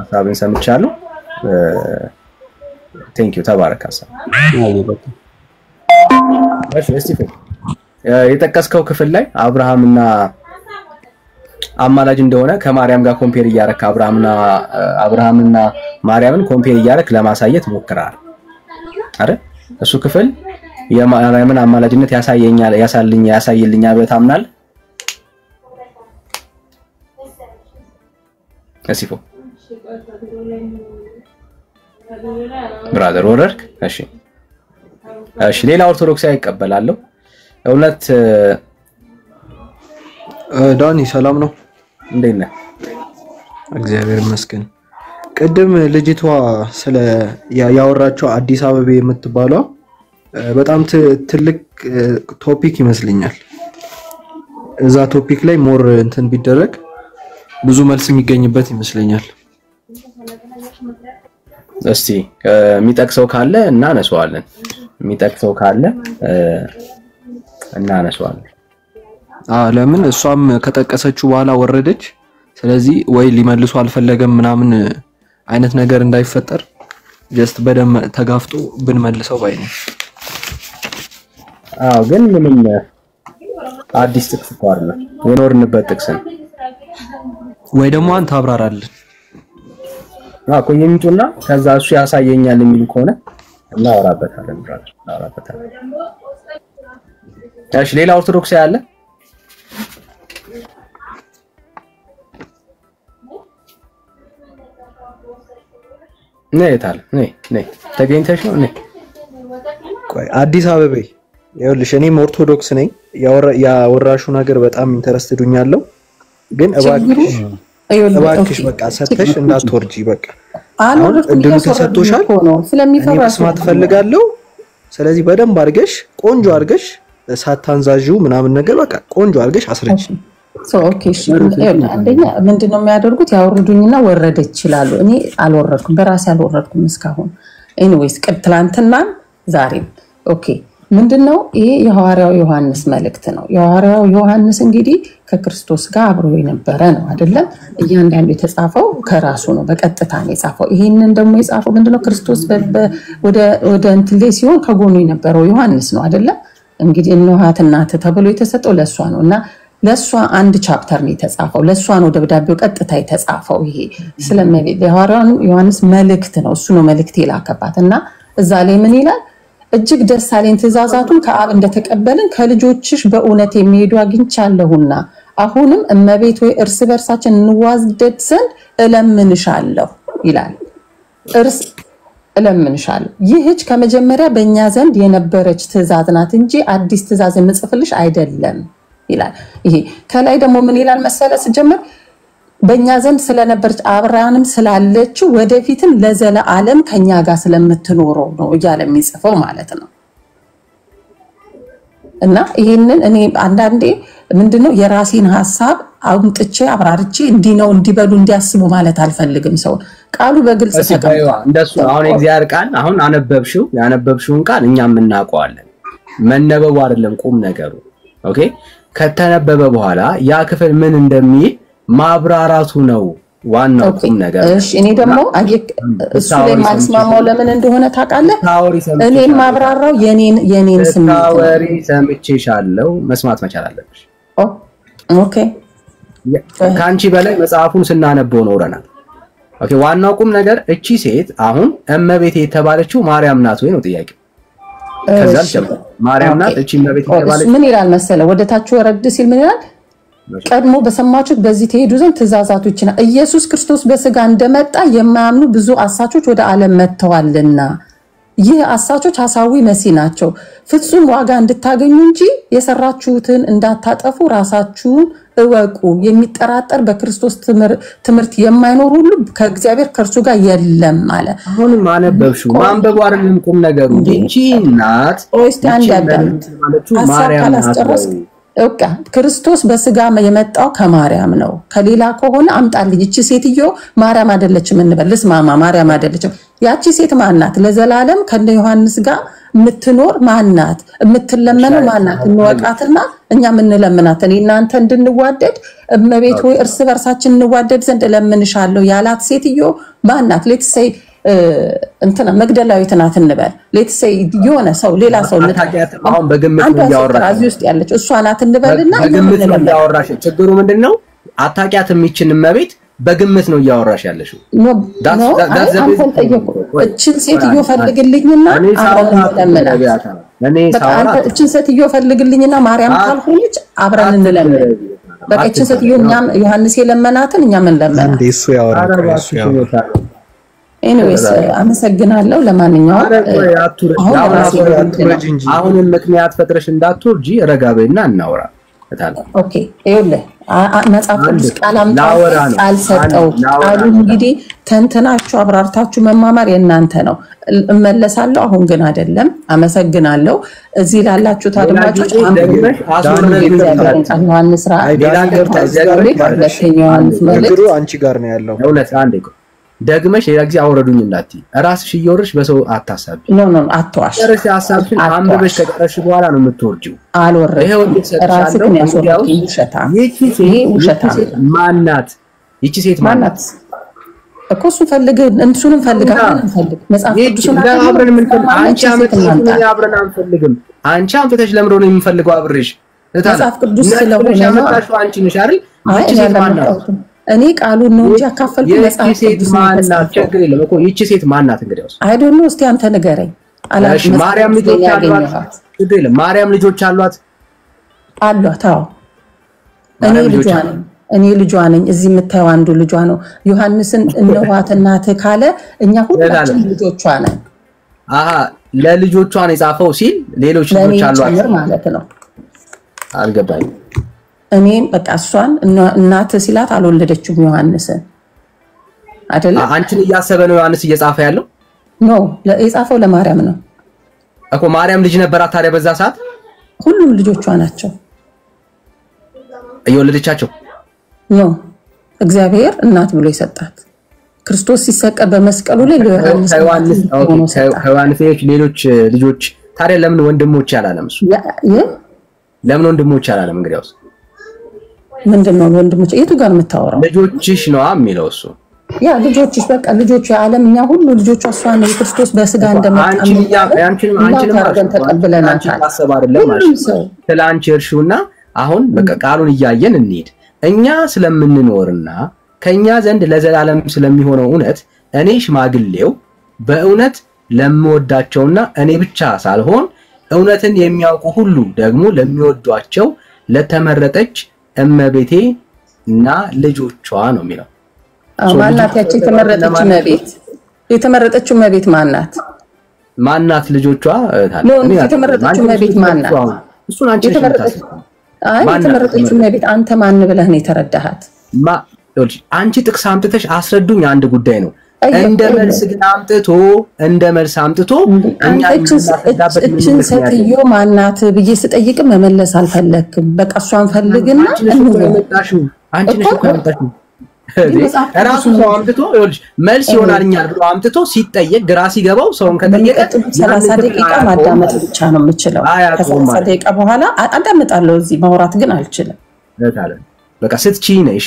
ሐሳብን ሰምቻለሁ ቴንክ ዩ ተባረክ ሐሳብ ስቲፋን የጠቀስከው ክፍል ላይ አማላጅ እንደሆነ ከማርያም ጋር ኮምፔር እያረክ አብርሃምና ማርያምን ኮምፔር እያረክ ለማሳየት ሞክራል አይደል? እሱ ክፍል የማርያምን አማላጅነት ያሳይልኛል ብለህ ታምናለህ? እስኪ ብራዘር ወረድክ? እሺ ሌላ ኦርቶዶክሳዊ ይቀበላለሁ። እውነት ዳኒ ሰላም ነው? እንዴት ነህ? እግዚአብሔር ይመስገን። ቅድም ልጅቷ ስለ ያወራቸው አዲስ አበባ የምትባለው በጣም ትልቅ ቶፒክ ይመስለኛል። እዛ ቶፒክ ላይ ሞር እንትን ቢደረግ ብዙ መልስ የሚገኝበት ይመስለኛል። እስቲ የሚጠቅሰው ካለ እናነሳዋለን። ለምን እሷም ከጠቀሰችው በኋላ ወረደች። ስለዚህ ወይ ሊመልሱ አልፈለገም ምናምን አይነት ነገር እንዳይፈጠር ጀስት በደም ተጋፍጦ ብንመልሰው ባይ ነው። ግን ምንም አዲስ ጥቅስ እኮ አይደለም፣ የኖርንበት ጥቅስ ነው። ወይ ደግሞ አንተ አብራራለን። እኮ የሚጡና ከዛ እሱ ያሳየኛል የሚል ከሆነ እናወራበታለን። እሺ ሌላ ኦርቶዶክስ ያለ ነይታል ነይ ተገኝተሽ ነው ነይ ቆይ አዲስ አበባ ይኸውልሽ እኔም ኦርቶዶክስ ነኝ። ያወራሹ ነገር በጣም ኢንተረስትድ ሆኛለሁ። ግን እባክሽ በቃ ሰተሽ እንዳትወርጂ በቃ አሁን እድሉ ተሰጥቶሻል። መስማት ፈልጋለሁ። ስለዚህ በደንብ አድርገሽ ቆንጆ አድርገሽ ሳታንዛዡ ምናምን ነገር በቃ ቆንጆ አድርገሽ አስረጅ። ኦኬ እሺ አንደኛ ምንድነው የሚያደርጉት? ያወርዱኝና ወረደ ይችላሉ። እኔ አልወረድኩም፣ በራሴ አልወረድኩም እስካሁን። ኤኒዌይስ ትላንትና ዛሬም ኦኬ ምንድነው ይሄ የሐዋርያው ዮሐንስ መልእክት ነው። የሐዋርያው ዮሐንስ እንግዲህ ከክርስቶስ ጋር አብሮ የነበረ ነው አይደለም? እያንዳንዱ የተጻፈው ከራሱ ነው፣ በቀጥታ ነው የጻፈው። ይሄንን ደግሞ የጻፈው ምንድነው ክርስቶስ ወደ እንትን ላይ ሲሆን ከጎኑ የነበረው ዮሐንስ ነው አይደለም? እንግዲህ እነኋት እናት ተብሎ የተሰጠው ለሷ ነውና ለሷ አንድ ቻፕተር ነው የተጻፈው። ለሷ ነው ደብዳቤው ቀጥታ የተጻፈው። ይሄ ስለመቤት የሐዋርያው ዮሐንስ መልእክት ነው። እሱ ነው መልእክት የላከባትና እዛ ላይ ምን ይላል? እጅግ ደስ አለኝ ትእዛዛቱን ከአብ እንደተቀበልን ከልጆችሽ በእውነት የሚሄዱ አግኝቻለሁና አሁንም እመቤት ወይ እርስ በርሳችን እንዋደድ ዘንድ እለምንሻለሁ ይላል። እለምንሻለሁ ይህች ከመጀመሪያ በእኛ ዘንድ የነበረች ትእዛዝ ናት እንጂ አዲስ ትእዛዝ የምጽፍልሽ አይደለም ይላል። ይሄ ከላይ ደግሞ ምን ይላል መሰለ ሲጀምር በእኛ ዘንድ ስለነበረች አብራንም ስላለችው ወደፊትም ለዘላለም ከኛ ጋር ስለምትኖረው ነው እያለ የሚጽፈው ማለት ነው። እና ይሄንን እኔ አንዳንዴ ምንድነው የራሴን ሐሳብ አውጥቼ አብራርቼ እንዲነው እንዲበሉ እንዲያስቡ ማለት አልፈልግም። ሰው ቃሉ በግልጽ ተቀምጧል። እንደሱ አሁን እግዚአብሔር ቃል አሁን ያነበብሽውን ቃል እኛም እናውቀዋለን። መነበቡ አይደለም ቁም ነገሩ። ኦኬ ከተነበበ በኋላ ያ ክፍል ምን እንደሚል ማብራራቱ ነው ዋናው ቁም ነገር። እሺ እኔ ደግሞ እሱ ላይ ማስማማው ለምን እንደሆነ ታውቃለህ? እኔ ማብራራው የኔን ስሜት ታወሪ ሰምቼሻለሁ፣ መስማት መቻል አለብሽ። ኦኬ ካንቺ በላይ መጽሐፉን ስናነበው ኖረናል። ኦኬ ዋናው ቁም ነገር እቺ ሴት አሁን እመቤቴ የተባለችው ማርያም ናት ወይ ነው ጥያቄው። ከዛም ጀምሮ ማርያም ናት እቺ እመቤቴ የተባለችው ምን ይላል መሰለ ወደታች ወረድ ሲል ምን ይላል? ቀድሞ በሰማችሁት በዚህ ተሄዱ ዘንድ ትእዛዛቶችና ኢየሱስ ክርስቶስ በስጋ እንደመጣ የማያምኑ ብዙ አሳቾች ወደ ዓለም መጥተዋልና ይህ አሳቾች ሐሳዊ መሲህ ናቸው። ፍጹም ዋጋ እንድታገኙ እንጂ የሰራችሁትን እንዳታጠፉ ራሳችሁን እወቁ። የሚጠራጠር በክርስቶስ ትምህርት የማይኖር ሁሉ ከእግዚአብሔር ከእርሱ ጋር የለም አለ። አሁን ማነበብሽው ማንበቡ አይደለም ቁም ነገሩ። እቺ እናት ማርያም ናት። ኦኬ ክርስቶስ በስጋ የመጣው ከማርያም ነው። ከሌላ ከሆነ አምጣልኝ። እቺ ሴትዮ ማርያም አይደለችም እንበልስ ማማ ማርያም አይደለችም። ያቺ ሴት ማናት? ለዘላለም ከነ ዮሐንስ ጋር የምትኖር ማናት? የምትለመነው ማናት? እንወቃትና እኛ ምንለምናት እኔ እናንተ እንድንዋደድ እመቤት ሆይ እርስ በርሳችን እንዋደድ ዘንድ እለምንሻለሁ ያላት ሴትዮ ማናት? ሌትስ እንትና መግደላዊት ናት እንበል። ሌትስ የሆነ ሰው ሌላ ሰው አሁን በግምት ያወራሽ እዚህ ውስጥ ያለች እሷ ናት እንበልና በግምት ያወራሽ ችግሩ ምንድነው? አታውቂያትም ይችን እመቤት በግምት ነው እያወራሽ ያለሽው። አንተን ጠየቁ። እችን ሴትዮ ፈልግልኝና አብረን እንለምናት። እችን ሴትዮ ፈልግልኝና ማርያም ካልሆነች አብረን እንለምናት። በቃ እችን ሴትዮ እኛም ዮሐንስ የለመናትን እኛም እንለምናት። እሱ ያወራል እሱ ያወራል። ኤኒዌይስ አመሰግናለሁ። ለማንኛውም አሁን ምክንያት ፈጥረሽ እንዳትወርጂ ረጋ በይና እናውራ። ኦኬ ይኸውልህ መጽሐፍ ቅዱስ ቃል ሰጠው። ቃሉ እንግዲህ ተንተናችሁ አብራርታችሁ መማማር የእናንተ ነው። እመለሳለሁ። አሁን ግን አይደለም። አመሰግናለሁ። እዚህ ላላችሁት አድማጮች ዮሐንስ አንቺ ጋር ነው ያለው። እውነት አንዴ ደግመሽ ሌላ ጊዜ አውረዱኝ እንዳትዪ። ራስሽ እየወረድሽ በሰው አታሳቢ። ኖ አትዋሽ። ራስሽ ሐሳብሽን አንብበሽ ከጨረስሽ በኋላ ነው የምትወርጂው። አልወረድም። ራስሽን ያስወጣው ይሸታል። ይሄ ውሸታም ማናት? ይቺ ሴት ማናት? እኮ እሱ ፈልግ እንሱንም ፈልጋለን እንፈልግ መጽሐፍ ቅዱስን አብረን ምን ፈልግ አንቺ አብረን አንፈልግም። አንቺ አምጥተሽ ለምሮ ነው የምፈልገው አብሬሽ መጽሐፍ ቅዱስ ስለሆነ ነው። አንቺ ነሽ አይደል? ይቺ ሴት ማናት? እኔ ቃሉን ነው እንጂ አካፈልኩ መጽሐፍ ቅዱስ ማናት? ችግር የለም እኮ ይቺ ሴት ማናት? እንግዲያውስ አይ ዶንት ኖ። እስቲ አንተ ንገረኝ። አላሽ ማርያም ልጆች አሏት? ችግር የለም ማርያም ልጆች አሏት? አሏት። አዎ እኔ ልጇ ነኝ። እዚህ የምታየው አንዱ ልጇ ነው። ዮሐንስን እነዋት እናትህ ካለ እኛ ሁላችን ልጆቿ ነን። ለልጆቿ ነው የጻፈው ሲል ሌሎች ልጆች አሏት ማለት ነው። አልገባኝ። እኔ በቃ እሷን እናት ሲላት አልወለደችም ዮሐንስን አይደለ? አንቺን እያሰበ ነው ዮሐንስ እየጻፈ ያለው? ኖ የጻፈው ለማርያም ነው እኮ። ማርያም ልጅ ነበራት ታዲያ በዛ ሰዓት? ሁሉም ልጆቿ ናቸው እየወለደቻቸው። ኖ እግዚአብሔር እናት ብሎ ይሰጣት። ክርስቶስ ሲሰቀል በመስቀሉ ላይ ለዮሐንስ ሌሎች ልጆች ታዲያ ለምን ወንድሞች ያላለም? እሱ ለምን ወንድሞች ያላለም? እንግዲያውስ ምንድነው ወንድሞች? የቱ ጋር የምታወራው? ልጆችሽ ነው የሚለው እሱ። ያ ልጆችሽ በቃ ልጆቹ የዓለም እኛ ሁሉ ልጆቹ እሷን የክርስቶስ በስጋ እንደመጣ አንቺን ተቀብለናል። ስለአንቺ እርሹና አሁን በቃ ቃሉን እያየን እንሂድ። እኛ ስለምንኖርና ከኛ ዘንድ ለዘላለም ስለሚሆነው እውነት እኔ ሽማግሌው በእውነት ለምወዳቸውና እኔ ብቻ ሳልሆን እውነትን የሚያውቁ ሁሉ ደግሞ ለሚወዷቸው ለተመረጠች እመቤቴ እና ልጆቿ ነው የሚለው። ማናት ያቺ የተመረጠች እመቤት? የተመረጠችው እመቤት ማናት? ማናት ልጆቿ? የተመረጠችው እመቤት ማናት? እሱን አንቺ የተመረጠችው እመቤት አንተ ማን ብለህ ነው የተረዳሃት? አንቺ ጥቅስ አምጥተሽ አስረዱኝ አንድ ጉዳይ ነው። እንደ መልስ አምጥቶ እችን ሴትዮ ማናት ብዬ ስጠይቅ መመለስ አልፈለክም። በቃ እሷን ፈልግና አንቺ ነሽ እኮ ያመጣሽው። ራሱ ሰው አምጥቶ ይኸውልሽ መልስ ይሆናልኛል ብሎ አምጥቶ ሲጠየቅ ግራ ሲገባው ሰውን ከጠየቀ 30 ደቂቃ ማዳመጥ ብቻ ነው የምችለው። ከ30 ደቂቃ በኋላ አዳምጣለሁ። እዚህ ማውራት ግን አልችልም። በቃ ስትቺ ነሽ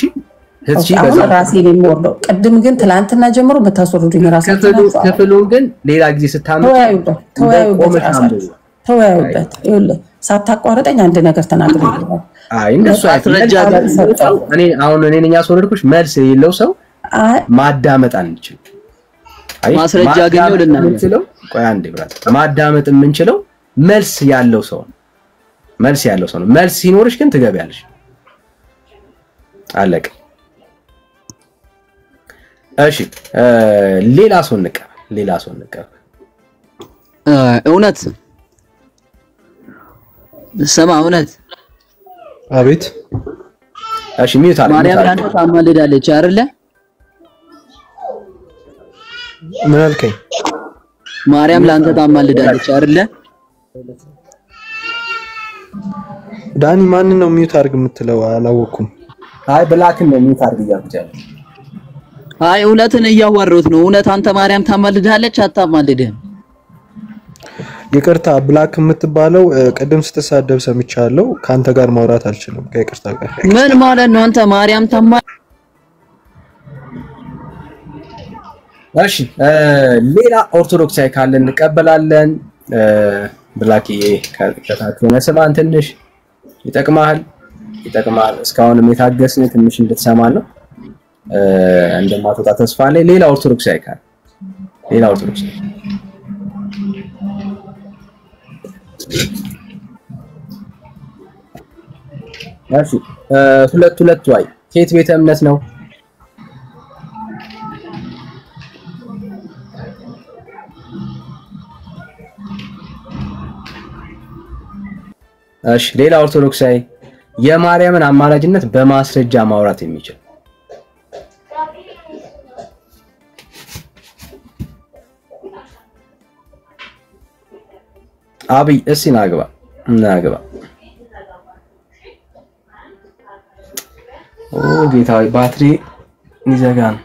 እሺ ህዝቺ ራሴ ላይ ወርዶ ቅድም ግን ትላንትና ጀምሮ በታስወሩኝ ራሳችሁ ክፍሉን ግን ሌላ ጊዜ ስታመጡ ተወያዩበት። ይኸውልህ ሳታቋርጠኝ አንድ ነገር ተናግረኝ። አይ እንደሱ አይደለም። እኔ ነኝ ያስወረድኩሽ። መልስ የሌለው ሰው ማዳመጥ አንችል። ማስረጃ አገኘው ልናንችለው። ቆይ አንዴ ብራት ማዳመጥ የምንችለው መልስ ያለው ሰው ነው። መልስ ሲኖርሽ ግን ትገቢያለሽ። አለቀ። እሺ ሌላ ሰው እንቀበል። እውነት ሰማ እውነት አቤት። እሺ ሚዩት አለ። ማርያም ላንተ ታማልዳለች አይደለ? ምን አልከኝ? ማርያም ላንተ ታማልዳለች አይደለ? ዳኒ ማን ነው ሚዩት አድርግ የምትለው? አላወኩም። አይ ብላክን ነው ሚዩት አድርግ እያልኩት። አይ እውነትን እያወራሁት ነው። እውነት አንተ ማርያም ታማልዳለች አታማልድህም? ይቅርታ ብላክ የምትባለው ቅድም ስትሳደብ ሰምቻለሁ። ካንተ ጋር ማውራት አልችልም ከይቅርታ ጋር። ምን ማለት ነው? አንተ ማርያም እሺ ሌላ ኦርቶዶክሳዊ ካለ እንቀበላለን። ብላኪ ከታች ሆነ ስማን ትንሽ ይጠቅማል። ይጠቅማል። እስካሁንም የታገስን ትንሽ እንድትሰማን ነው። እንደማትወጣ ተስፋ ላይ ሌላ ኦርቶዶክስ አይካል ሌላ ኦርቶዶክስ እሺ ሁለት ዋይ ከየት ቤተ እምነት ነው? እሺ ሌላ ኦርቶዶክሳዊ የማርያምን አማላጅነት በማስረጃ ማውራት የሚችል አብይ እስኪ ናግባ ኦ ጌታዬ ባትሪ ይዘጋ ነው።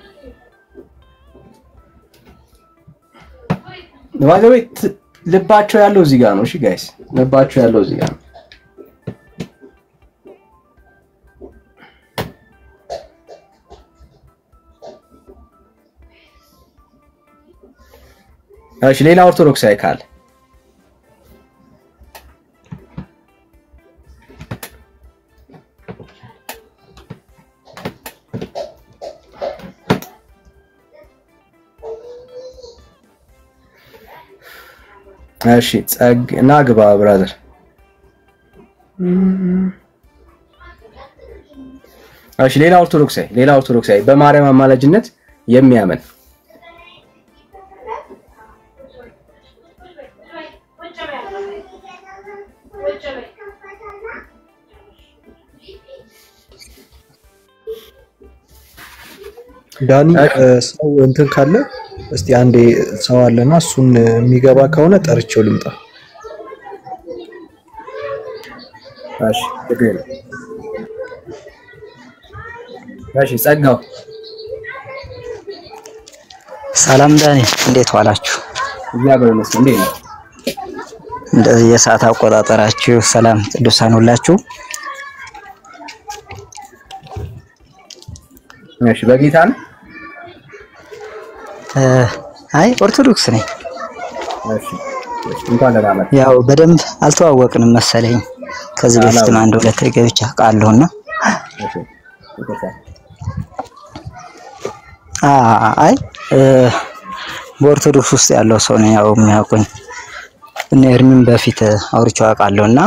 ልባቸው ያለው እዚህ ጋር ነው። እሺ ጋይስ ልባቸው ያለው እዚህ ጋር ነው። እሺ ሌላ ኦርቶዶክስ አይካል እሺ ጸግ ናግባ ብራዘር እሺ ሌላ ኦርቶዶክሳዊ በማርያም አማላጅነት የሚያምን ዳኒ ሰው እንትን ካለ እስቲ አንዴ ሰው አለና እሱን የሚገባ ከሆነ ጠርቼው ልምጣ። እሺ ትግል እሺ ጸጋው ሰላም ዳኒ እንዴት ዋላችሁ? እግዚአብሔር ይመስገን። እንዴት ነው? እንደዚህ የሰዓት አቆጣጠራችሁ ሰላም ቅዱሳን ሁላችሁ? እሺ በጌታ ነው? አይ ኦርቶዶክስ ነኝ። እሺ እንኳን ደህና መጣህ። ያው በደንብ አልተዋወቅንም መሰለኝ። ከዚህ በፊት አንድ ሁለት ገብቻ ቃለሁና አይ በኦርቶዶክስ ውስጥ ያለው ሰው ነው ያው የሚያውቁኝ እና እርሚም በፊት አውርቼው አውቃለሁና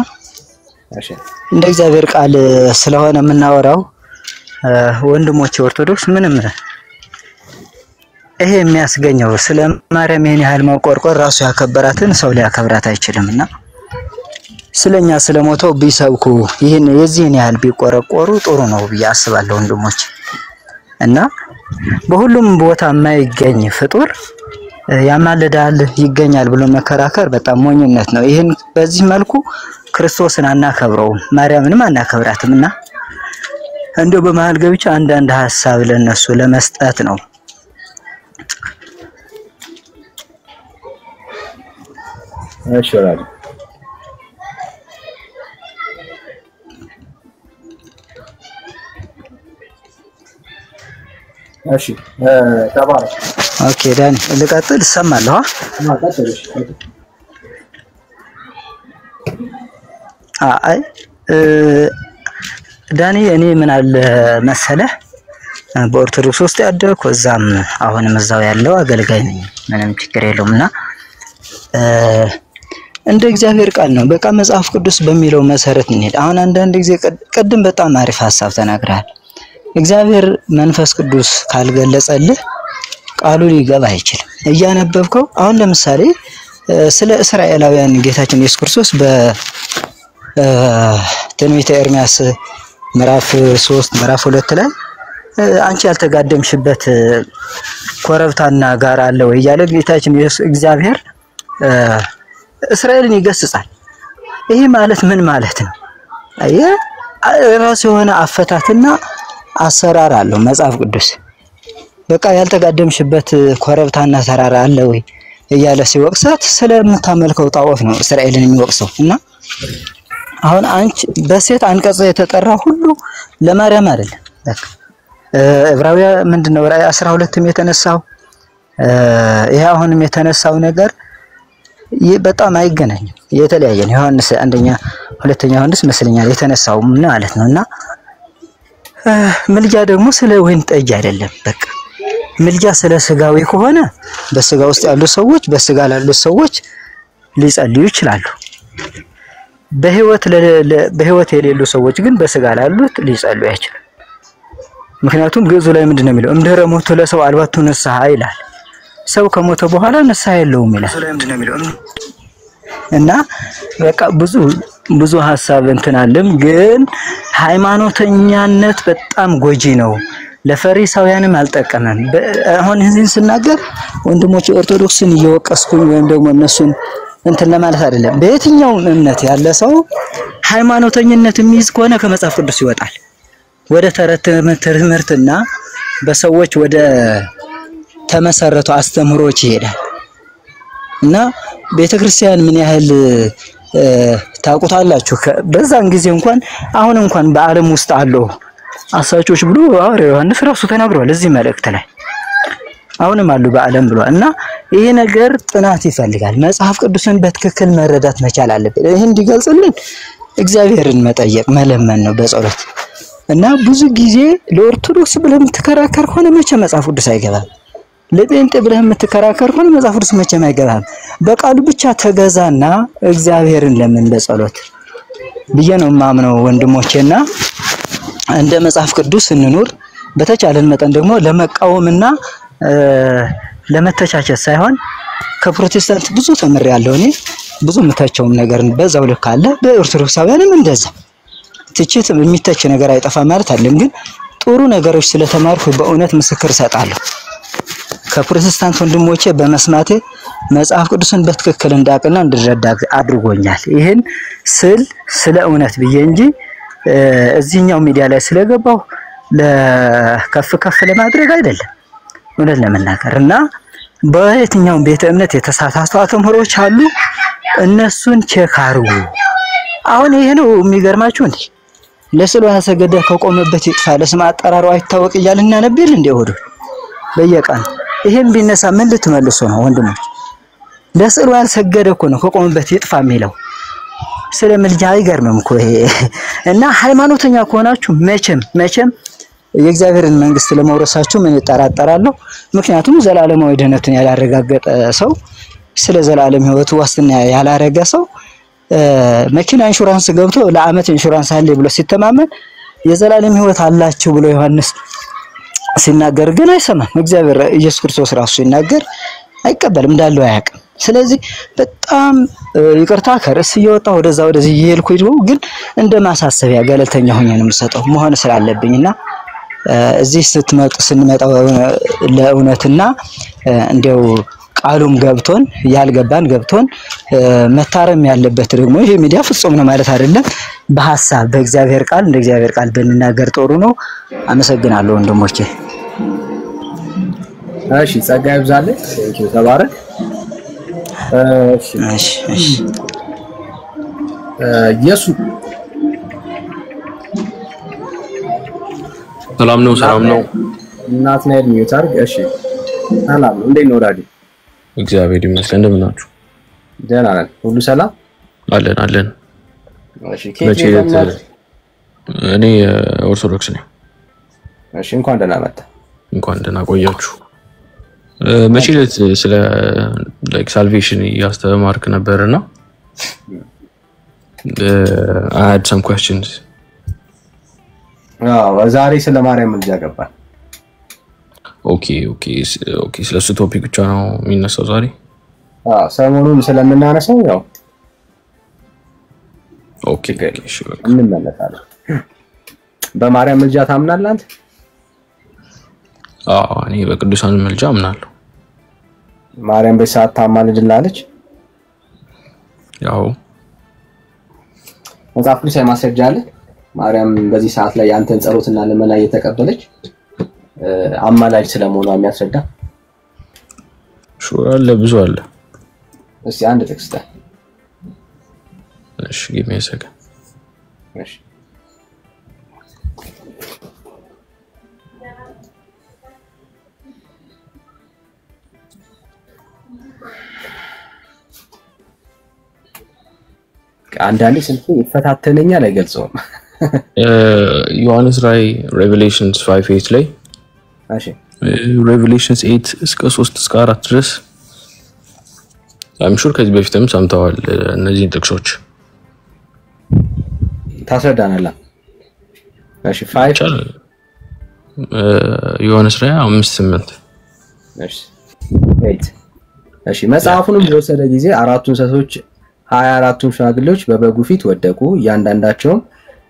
እሺ እንደ እግዚአብሔር ቃል ስለሆነ የምናወራው ወንድሞቼ ኦርቶዶክስ ምንም ይሄ የሚያስገኘው ስለ ማርያም ይሄን ያህል መቆርቆር ራሱ ያከበራትን ሰው ሊያከብራት አይችልምና ስለኛ ስለሞተው ቢሰብኩ ይሄን የዚህን ያህል ቢቆረቆሩ ጥሩ ነው ብዬ አስባለሁ ወንድሞች። እና በሁሉም ቦታ የማይገኝ ፍጡር ያማልዳል ይገኛል ብሎ መከራከር በጣም ሞኝነት ነው። ይሄን በዚህ መልኩ ክርስቶስን አናከብረውም ማርያምንም አናከብራትምና እንደው በመሃል ገብቻ አንዳንድ ሐሳብ ለነሱ ለመስጠት ነው። እሺ ወራጅ እሺ ተባረክ። ኦኬ ዳኒ ልቀጥል እሰማለሁ። ቀጥልሽ። አይ ዳኒ እኔ ምን አለ መሰለህ በኦርቶዶክስ ውስጥ ያደኩ እዛም አሁንም እዛው ያለው አገልጋይ ነኝ። ምንም ችግር የለውምና እንደ እግዚአብሔር ቃል ነው በቃ መጽሐፍ ቅዱስ በሚለው መሰረት እንሄድ። አሁን አንዳንድ ጊዜ ቀድም በጣም አሪፍ ሐሳብ ተናግረሃል። እግዚአብሔር መንፈስ ቅዱስ ካልገለጸልህ ቃሉ ሊገባ አይችልም። እያነበብከው አሁን ለምሳሌ ስለ እስራኤላውያን ጌታችን ኢየሱስ ክርስቶስ በትንቢተ ኤርምያስ ምዕራፍ 3 ምዕራፍ 2 ላይ አንቺ ያልተጋደምሽበት ኮረብታና ጋር አለ ወይ እያለ ጌታችን ኢየሱስ እግዚአብሔር እስራኤልን ይገስጻል። ይሄ ማለት ምን ማለት ነው? ራሱ የሆነ አፈታትና አሰራር አለው መጽሐፍ ቅዱስ። በቃ ያልተጋደምሽበት ኮረብታና ተራራ አለ ወይ እያለ ሲወቅሳት ስለምታመልከው ጣዖት ነው እስራኤልን የሚወቅሰው። እና አሁን አንቺ በሴት አንቀጽ የተጠራ ሁሉ ለማርያም አይደለም። በቃ ዕብራውያን ምንድነው ራእይ 12ም የተነሳው ይሄ አሁንም የተነሳው ነገር በጣም አይገናኝም። የተለያየ ነው። ዮሐንስ አንደኛ ሁለተኛ ዮሐንስ መስለኛል የተነሳው ማለት ነውና ምልጃ ደግሞ ስለ ወይን ጠጅ አይደለም። በቃ ምልጃ ስለ ስጋዊ ከሆነ በስጋ ውስጥ ያሉ ሰዎች በስጋ ላሉ ሰዎች ሊጸልዩ ይችላሉ። በህይወት የሌሉ ሰዎች ግን በስጋ ላሉት ሊጸልዩ አይችላሉ። ምክንያቱም ግዕዙ ላይ ምንድነው የሚለው እምድኅረ ሞቱ ለሰው አልባቱ ንስሐ ይላል። ሰው ከሞተ በኋላ ንስሐ የለውም ይላል እና በቃ ብዙ ሐሳብ እንትን አለም። ግን ሃይማኖተኛነት በጣም ጎጂ ነው። ለፈሪሳውያንም አልጠቀመም። አሁን እዚህን ስናገር ወንድሞች ኦርቶዶክስን እየወቀስኩኝ ወይም ደግሞ እነሱን እንትን ለማለት አይደለም። በየትኛው እምነት ያለ ሰው ሃይማኖተኝነት የሚይዝ ከሆነ ከመጽሐፍ ቅዱስ ይወጣል። ወደ ተረት ትምህርትና በሰዎች ወደ ተመሰረቱ አስተምሮች ይሄዳል እና ቤተክርስቲያን ምን ያህል ታውቁታላችሁ? በዛን ጊዜ እንኳን አሁን እንኳን በዓለም ውስጥ አለው አሳቾች ብሎ ሐዋርያው ዮሐንስ ራሱ ተናግሯል እዚህ መልእክት ላይ አሁንም አሉ በዓለም ብሏል። እና ይሄ ነገር ጥናት ይፈልጋል። መጽሐፍ ቅዱስን በትክክል መረዳት መቻል አለብን። ይሄን እንዲገልጽልን እግዚአብሔርን መጠየቅ መለመን ነው በጸሎት እና ብዙ ጊዜ ለኦርቶዶክስ ብለህ የምትከራከር ሆነ መቼ መጽሐፍ ቅዱስ አይገባም። ለጴንጤ ብለህ የምትከራከር ሆነ መጽሐፍ ቅዱስ መቼም አይገባም። በቃሉ ብቻ ተገዛና እግዚአብሔርን ለምን በጸሎት ብዬ ነው ማምነው ወንድሞቼና እንደ መጽሐፍ ቅዱስ እንኑር። በተቻለን መጠን ደግሞ ለመቃወምና ለመተቻቸት ሳይሆን ከፕሮቴስታንት ብዙ ተምሬያለሁ እኔ ብዙ የምታቸውም ነገር በዛው ልክ አለ። በኦርቶዶክሳውያንም እንደዛ ትችት የሚተች ነገር አይጠፋ ማለት አይደለም። ግን ጥሩ ነገሮች ስለተማርኩ በእውነት ምስክር ሰጣለሁ። ከፕሮቴስታንት ወንድሞቼ በመስማቴ መጽሐፍ ቅዱስን በትክክል እንዳቅና እንድረዳ አድርጎኛል። ይሄን ስለ እውነት ብዬ እንጂ እዚህኛው ሚዲያ ላይ ስለገባው ለከፍ ለማድረግ አይደለም። እውነት ለመናገር እና በየትኛው ቤተ እምነት የተሳሳቱ አስተምህሮች አሉ እነሱን ቼክ አድርጉ። አሁን ይሄ ነው የሚገርማችሁ እንዴ ለስዕሉ ያሰገደ ከቆመበት ይጥፋ ለስም አጠራሩ አይታወቅ እያልና ነበር እንዴ ወዱ በየቀን ይሄን ቢነሳ ምን ልትመልሱ ነው ወንድሞች? ለስዕሉ ያልሰገደ እኮ ነው ከቆመበት ይጥፋ የሚለው። ስለምልጃ አይገርምም እኮ ይሄ እና ሃይማኖተኛ ከሆናችሁ መቼም የእግዚአብሔርን መንግስት ለመውረሳችሁ ምን ይጠራጠራለሁ? ምክንያቱም ዘላለማዊ ድህነትን ያላረጋገጠ ሰው ስለ ዘላለም ህይወቱ ዋስትና ያላረገ ሰው መኪና ኢንሹራንስ ገብቶ ለአመት ኢንሹራንስ አለ ብሎ ሲተማመን የዘላለም ህይወት አላችሁ ብሎ ዮሐንስ ሲናገር ግን አይሰማም። እግዚአብሔር ኢየሱስ ክርስቶስ ራሱ ሲናገር አይቀበልም እንዳለው አያውቅም። ስለዚህ በጣም ይቅርታ ከርስ እየወጣ ወደዚህ እየሄድኩኝ ነው። ግን እንደ ማሳሰቢያ ገለልተኛ ሆኜ ነው የምሰጠው መሆን ስላለብኝና እዚህ ስንመጣ ለእውነትና እንደው ቃሉም ገብቶን ያልገባን ገብቶን መታረም ያለበት ደግሞ ይሄ ሚዲያ ፍጹም ነው ማለት አይደለም። በሐሳብ በእግዚአብሔር ቃል እንደ እግዚአብሔር ቃል ብንናገር ጥሩ ነው። አመሰግናለሁ ወንድሞቼ። እሺ ጸጋ ይብዛልህ። ቴንኪው ተባረክ። እሺ ኢየሱስ ሰላም ነው እናት ነው የሚውታር። እሺ ሰላም እንዴት ነው ዳዲ? እግዚአብሔር ይመስገን። እንደምን ናችሁ? ደህና ነን። ሁሉ ሰላም አለን። እሺ እኔ ኦርቶዶክስ ነኝ። እሺ እንኳን ደህና መጣ። እንኳን ደህና ቆያችሁ። መቼ ዕለት ስለ ላይክ ሳልቬሽን ያስተማርክ ነበርና I had some questions. ዛሬ ስለ ማርያም ምልጃ ገባን። ኦኬ ስለሱ ቶፒክ ብቻ ነው የሚነሳው ዛሬ? ሰሞኑን ስለምናነሳው ያው ኦኬ እሺ በቃ እንመለሳለን። በማርያም ምልጃ ታምናለህ አንተ? እኔ በቅዱሳን ምልጃ አምናለሁ። ማርያም በሰዓት ታማልድላለች? ያው መጽሐፍ ቅዱስ ማስረጃ አለ? ማርያም በዚህ ሰዓት ላይ ያንተን ጸሎትና ልመና እየተቀበለች አማላጅ ስለመሆኗ የሚያስረዳ ሹር አለ፣ ብዙ አለ። እስቲ አንድ ጥቅስ ታ እሺ give me a second። እሺ አንዳንዴ ስልክ ይፈታተነኛል አይገልጸውም። ዮሐንስ ራእይ ሬቨሌሽንስ 5:8 ላይ እሺ ሬቨሌሽንስ 8 እስከ 3 እስከ 4 ድረስ I'm sure ከዚህ በፊትም ሰምተዋል እነዚህ ጥቅሶች ታስረዳናለህ። እሺ 5 ዮሐንስ ራእይ 5:8 እሺ 8 እሺ መጽሐፉንም በወሰደ ጊዜ አራቱ እንስሶች 24ቱም ሽማግሌዎች በበጉ ፊት ወደቁ። እያንዳንዳቸውም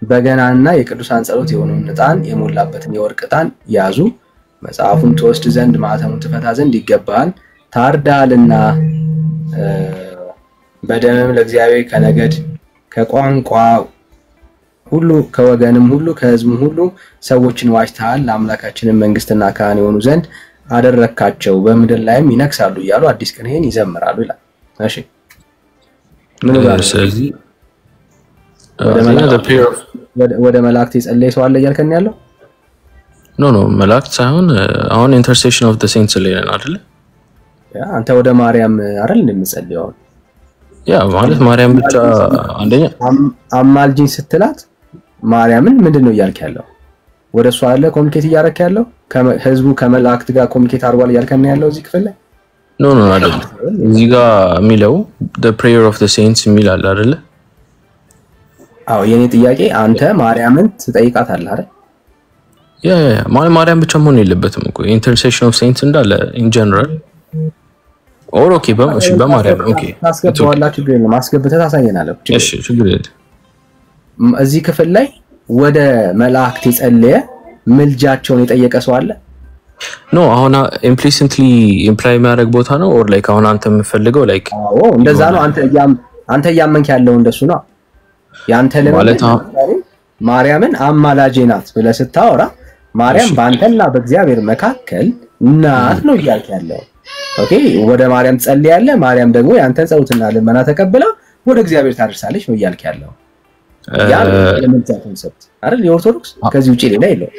በገናና የቅዱሳን ጸሎት የሆነውን ዕጣን የሞላበትን የወርቅ ዕጣን ያዙ። መጽሐፉን ትወስድ ዘንድ ማኅተሙን ትፈታ ዘንድ ይገባል፣ ታርዳልና በደምም ለእግዚአብሔር ከነገድ ከቋንቋ ሁሉ ከወገንም ሁሉ ከሕዝብም ሁሉ ሰዎችን ዋጅተሃል። ለአምላካችንም መንግስትና ካህን የሆኑ ዘንድ አደረካቸው፣ በምድር ላይም ይነግሳሉ እያሉ አዲስ ቅኔን ይዘምራሉ ይላል። እሺ ምን ጋር ስለዚህ ወደ መላእክት የጸለየ ሰው አለ እያልከኝ ያለው? ኖ መላእክት ሳይሆን አሁን ኢንተርሴሽን ኦፍ ዘ ሴንትስ ላይ ነን አይደል? ያ አንተ ወደ ማርያም አይደል እንደምጸልየው? ያ ማለት ማርያም ብቻ አንደኛ አማልጂኝ ስትላት ማርያምን ምንድነው እያልክ ያለው? ወደሷ አለ ኮሙኒኬት እያደረክ ያለው? ከህዝቡ ከመላእክት ጋር ኮሙኒኬት አድርጓል እያልከኝ ያለው እዚህ ክፍል ላይ? ኖ አይደል። እዚህ ጋር የሚለው the prayer of the saints የሚል አለ አይደል? አዎ የኔ ጥያቄ አንተ ማርያምን ትጠይቃታለህ አይደል? ያ ማርያም ብቻ መሆን የለበትም እኮ ኢንተርሴሽን ኦፍ ሴንትስ እንዳለ ኢን ጀነራል ኦር ኦኬ በማርያም ኦኬ ታስገባላችሁ ግን ማስገብተህ ታሳየናለህ። እሺ ችግር የለም። እዚህ ክፍል ላይ ወደ መላእክት የጸለየ ምልጃቸውን የጠየቀ ሰው አለ? ኖ አሁን ኢምፕሊሲትሊ ኢምፕላይ የሚያደርግ ቦታ ነው ኦር ላይክ አሁን አንተ የምፈልገው ላይክ አዎ እንደዛ ነው። አንተ እያመንክ ያለው እንደሱ ነው። ያንተ ለማለት ማርያምን አማላጄ ናት ብለህ ስታወራ ማርያም በአንተና በእግዚአብሔር መካከል ናት ነው እያልክ ያለው። ኦኬ ወደ ማርያም ጸልያለህ፣ ማርያም ደግሞ ያንተን ጸሎትና ልመና ተቀብላ ወደ እግዚአብሔር ታደርሳለች ነው እያልክ ያለው። ያ ለምንታ ኮንሰፕት አይደል የኦርቶዶክስ ከዚህ ውጪ ሌላ የለው።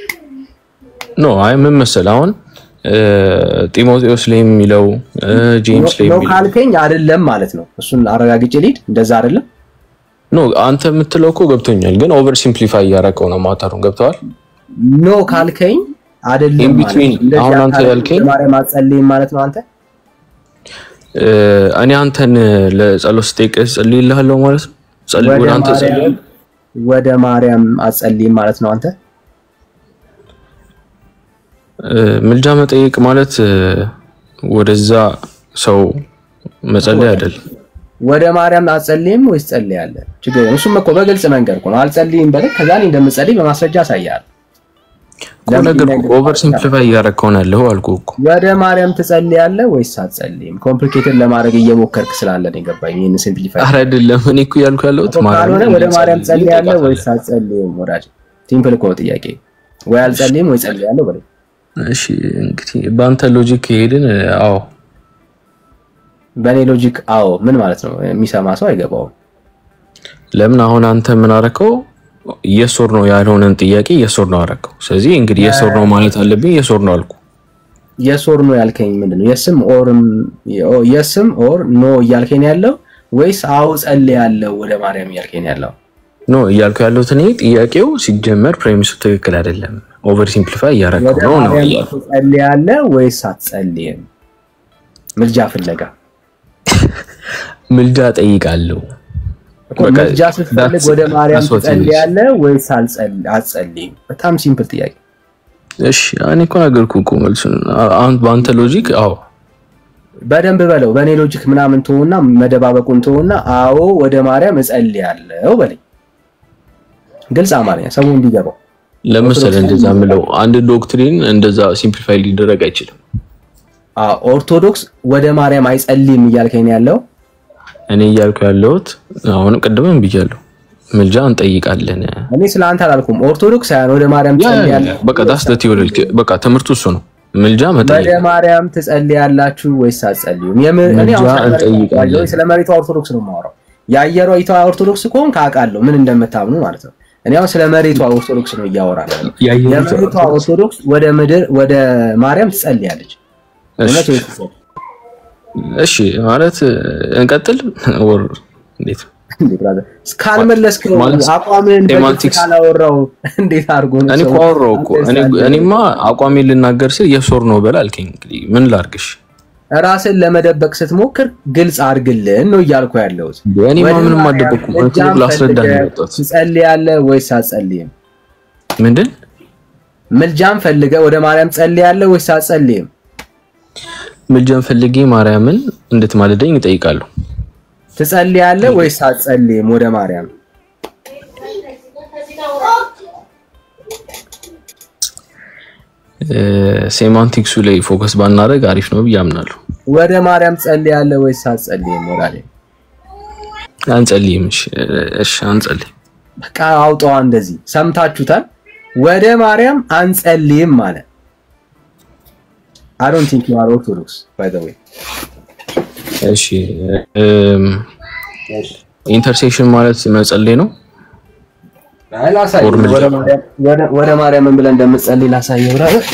ኖ አይ ምን መሰለህ አሁን ጢሞቴዎስ ላይ የሚለው ጄምስ ላይ ነው ካልከኝ አይደለም ማለት ነው። እሱን አረጋግጬ ልሂድ እንደዛ አይደለም። ኖ አንተ የምትለው እኮ ገብቶኛል፣ ግን ኦቨር ሲምፕሊፋይ ያደረከው ነው ማተሩን ገብቷል። ኖ ካልከኝ አይደለም ማለት ነው። አሁን አንተ ያልከኝ ማርያም አጸልይም ማለት ነው። አንተ እኔ አንተን ለጸሎት ስጠይቅህ ጸልይልሃለሁ ማለት ነው። ጸልይ ወደ አንተ ጸልይ ወደ ማርያም አጸልይም ማለት ነው። አንተ ምልጃ መጠየቅ ማለት ወደዛ ሰው መጸለይ አይደል? ወደ ማርያም አጸልይም ወይስ ጸልያለህ? ችግር ነው። እሱም እኮ በግልጽ መንገር እኮ ነው። አልጸልይም በል ከዛ እኔ እንደምጸልይ በማስረጃ አሳያለሁ። ለምን ኦቨር ሲምፕሊፋይ ያደረከው ነው ያለው አልኩህ እኮ። ወደ ማርያም ትጸልያለህ ወይስ አትጸልይም? ኮምፕሊኬትድ ለማድረግ እየሞከርክ ስላለ ነው የገባኝ። ይሄን ሲምፕሊፋይ አይደለም እኔ እኮ ያልኩ ያለሁት ማርያም ወደ ማርያም ትጸልያለህ ወይስ አትጸልይም? ወዳጅ ሲምፕል እኮ ጥያቄ። ወይ አልጸልይም ወይ ጸልያለሁ በል። እሺ እንግዲህ በአንተ ሎጂክ ከሄድን አዎ በኔ ሎጂክ አዎ ምን ማለት ነው? የሚሰማ ሰው አይገባውም። ለምን አሁን አንተ ምን አረከው? የሶር ነው ያልሆነን ጥያቄ የሶር ነው አረከው። ስለዚህ እንግዲህ የሶር ነው ማለት አለብኝ። የሶር ነው አልኩ። የሶር ነው ያልከኝ ምንድነው? የስም ኦር ኖ ያልከኝ ያለው ወይስ አው ጸልያለሁ ወደ ማርያም ያልከኝ ያለው? ኖ እያልኩ ያለሁት እኔ ጥያቄው ሲጀመር ፕሬሚሱ ትክክል አይደለም። ኦቨር ሲምፕሊፋይ ያረከው ነው ያለው። ጸልያለህ ወይስ አትጸልይም? ምልጃ ፍለጋ ምልጃ ጠይቃለሁ። ምልጃ ስትፈልግ ወደ ማርያም ትጸልያለህ ወይስ አትጸልይም? በጣም ሲምፕል ጥያቄ። እሺ እኔ እኮ ነገርኩህ እኮ መልሱን። አሁን በአንተ ሎጂክ አዎ በደንብ በለው። በኔ ሎጂክ ምናምን ተውና መደባበቁን ተውና አዎ ወደ ማርያም እጸልያለሁ በለኝ። ግልጽ አማርኛ ሰው እንዲገባው ለምሳሌ እንደዛ ምለው አንድ ዶክትሪን እንደዛ ሲምፕሊፋይ ሊደረግ አይችልም። ኦርቶዶክስ ወደ ማርያም አይጸልይም እያልከኝ ያለው? እኔ እያልኩ ያለሁት አሁንም ቀድመን ብያለሁ ምልጃ እንጠይቃለን። እኔ ስላንተ አላልኩም። ኦርቶዶክስ ሳይሆን ወደ ማርያም ትጸልያለህ። በቃ ዳስ ለቲዮሪ በቃ ትምህርቱ እሱ ነው። ምልጃ መጠየቅ ወደ ማርያም ትጸልያላችሁ ወይስ አትጸልዩም? እኔ አሁን ስለ መሬቷ ኦርቶዶክስ ነው የማወራው። የአየሯ ኦርቶዶክስ ከሆንክ ካቃለሁ ምን እንደምታምኑ ማለት ነው። እኔ አሁን ስለ መሬቷ ኦርቶዶክስ ነው እያወራለሁ። የመሬቷ ኦርቶዶክስ ወደ ምድር ወደ ማርያም ትጸልያለች። እሺ ማለት እንቀጥል ወር እንዴት እንዴ ብራዘር እስካልመለስከው አቋምን በግልጽ ካላወራው እንዴት አድርጎ ነው እኔ ቆሮው እኮ እኔማ አቋሜን ልናገር ስል የሶር ነው በላልከኝ እንግዲህ ምን ላርግሽ ራስን ለመደበቅ ስትሞክር ግልጽ አድርግልን ነው እያልኩ ያለሁት እኔማ ምንም አደበቅኩም አንተ ላስረዳ ነው የወጣሁት ትጸልያለህ ወይስ አትጸልይም ምንድን ምልጃም ፈልገ ወደ ማርያም ጸልያለህ ወይስ አትጸልይም ምልጃም ፈልጌ ማርያምን እንድትማልደኝ እጠይቃለሁ ትጸልያለህ ወይስ አትጸልይም ወደ ማርያም ሴማንቲክሱ ላይ ፎከስ ባናደርግ አሪፍ ነው ብያምናለሁ ወደ ማርያም ጸልያለህ ወይስ አትጸልይም ወራዴ አንጸልይም እሺ አንጸልይ በቃ አውጣው እንደዚህ ሰምታችሁታል ወደ ማርያም አንጸልይም ማለት I don't think you are Orthodox by the way እሺ ኢንተርሴሽን ማለት መጸለይ ነው አይላሳይ ወደ ማርያም ምን ብለን እንደምጸልይ ላሳየው ብራዘር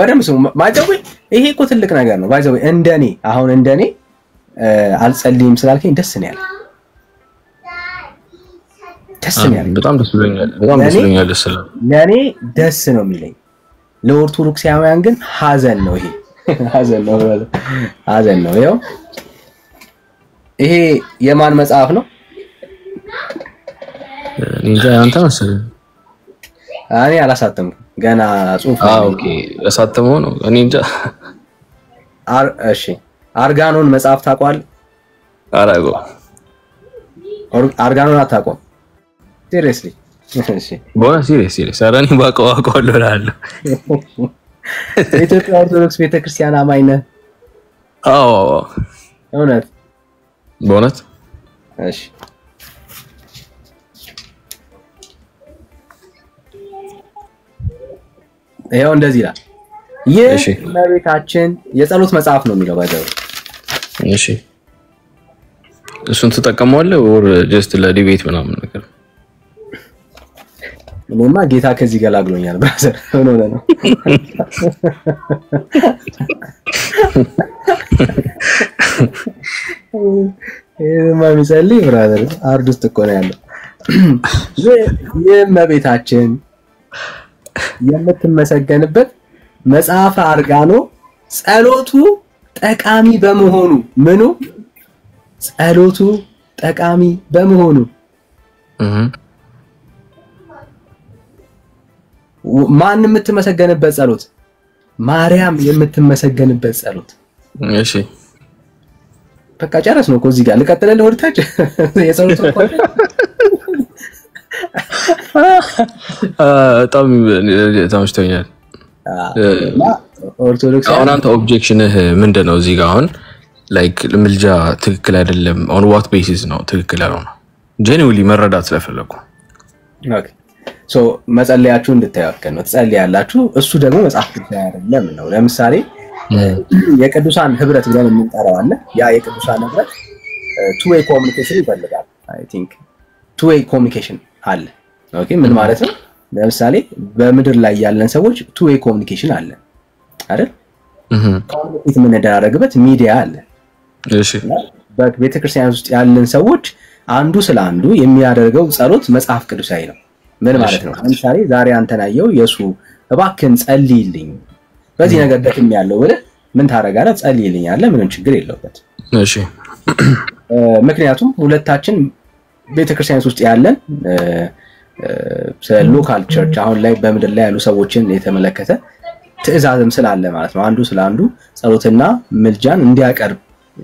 ወደም ሰው ማይተው ይሄ እኮ ትልቅ ነገር ነው ባይዘው እንደኔ አሁን እንደኔ አልጸልይም ስላልከኝ ደስ ነው ያለ በጣም ደስ ብሎኛል ለኔ ደስ ነው የሚለኝ ለኦርቶዶክሳውያን ግን ሐዘን ነው ይሄ ሐዘን ነው ይሄ የማን መጽሐፍ ነው እንጃ አንተ መሰለኝ እኔ አላሳተምኩም ገና ጽሁፍ ኦኬ ያሳተመው ነው እኔ እንጃ እሺ አርጋኖን መጽሐፍ ታቋል አራጎ አርጋኖን አታቋም seriously እሺ ቦና seriously ሰራኒ ባቀዋቀው ለራለሁ ኢትዮጵያ ኦርቶዶክስ ቤተክርስቲያን አማኝ ነህ አዎ እውነት በእውነት እሺ ይሄው እንደዚህ ይላል ይህ ለቤታችን የጸሎት መጽሐፍ ነው የሚለው ባይዘው እሺ እሱን ተጠቀመዋለህ ኦር ጀስት ለዲቤት ምናምን ነገር እኔማ ጌታ ከዚህ ገላግሎኛል ብራዘር ሆኖ ነው የሚጸልይ ብራዘር አርዱስ እኮ ነው ያለው የእመቤታችን የምትመሰገንበት መጽሐፈ አርጋኖ ጸሎቱ ጠቃሚ በመሆኑ ምኑ ጸሎቱ ጠቃሚ በመሆኑ ማን የምትመሰገንበት ጸሎት ማርያም የምትመሰገንበት ጸሎት እሺ በቃ ጨረስ ነው እኮ እዚህ ጋር ልቀጥልልህ ወርታች የጸሎት በጣም ተመችቶኛል ኦርቶዶክስ አሁን አንተ ኦብጀክሽንህ ምንድነው እዚህ ጋር አሁን ላይክ ምልጃ ትክክል አይደለም on what basis ነው ትክክል ያልሆነው genuinely መረዳት ስለፈለኩ ኦኬ ሶ መጸለያችሁ እንድታያከን ነው ትጸልያላችሁ እሱ ደግሞ መጽሐፍ ቅዱስ አይደለም ነው ለምሳሌ የቅዱሳን ህብረት ብለን የምንጠራው አለ ያ የቅዱሳን ህብረት two way communication ይፈልጋል I think two way communication አለ ኦኬ ምን ማለት ነው ለምሳሌ በምድር ላይ ያለን ሰዎች two way communication አለ አይደል ኮሚኒኬት የምንደራረግበት ሚዲያ አለ እሺ በቤተክርስቲያን ውስጥ ያለን ሰዎች አንዱ ስለ አንዱ የሚያደርገው ጸሎት መጽሐፍ ቅዱሳዊ ነው ምን ማለት ነው ለምሳሌ ዛሬ አንተን አየው ኢየሱ እባክህን ጸልይልኝ በዚህ ነገር ደክም ያለው ወደ ምን ታረጋለህ ጸልይልኝ አለ ምንም ችግር የለውበት እሺ ምክንያቱም ሁለታችን ቤተክርስቲያን ውስጥ ያለን ሎካል ቸርች አሁን ላይ በምድር ላይ ያሉ ሰዎችን የተመለከተ ትዕዛዝም ስላለ ማለት ነው አንዱ ስለ አንዱ ጸሎትና ምልጃን እንዲያቀርብ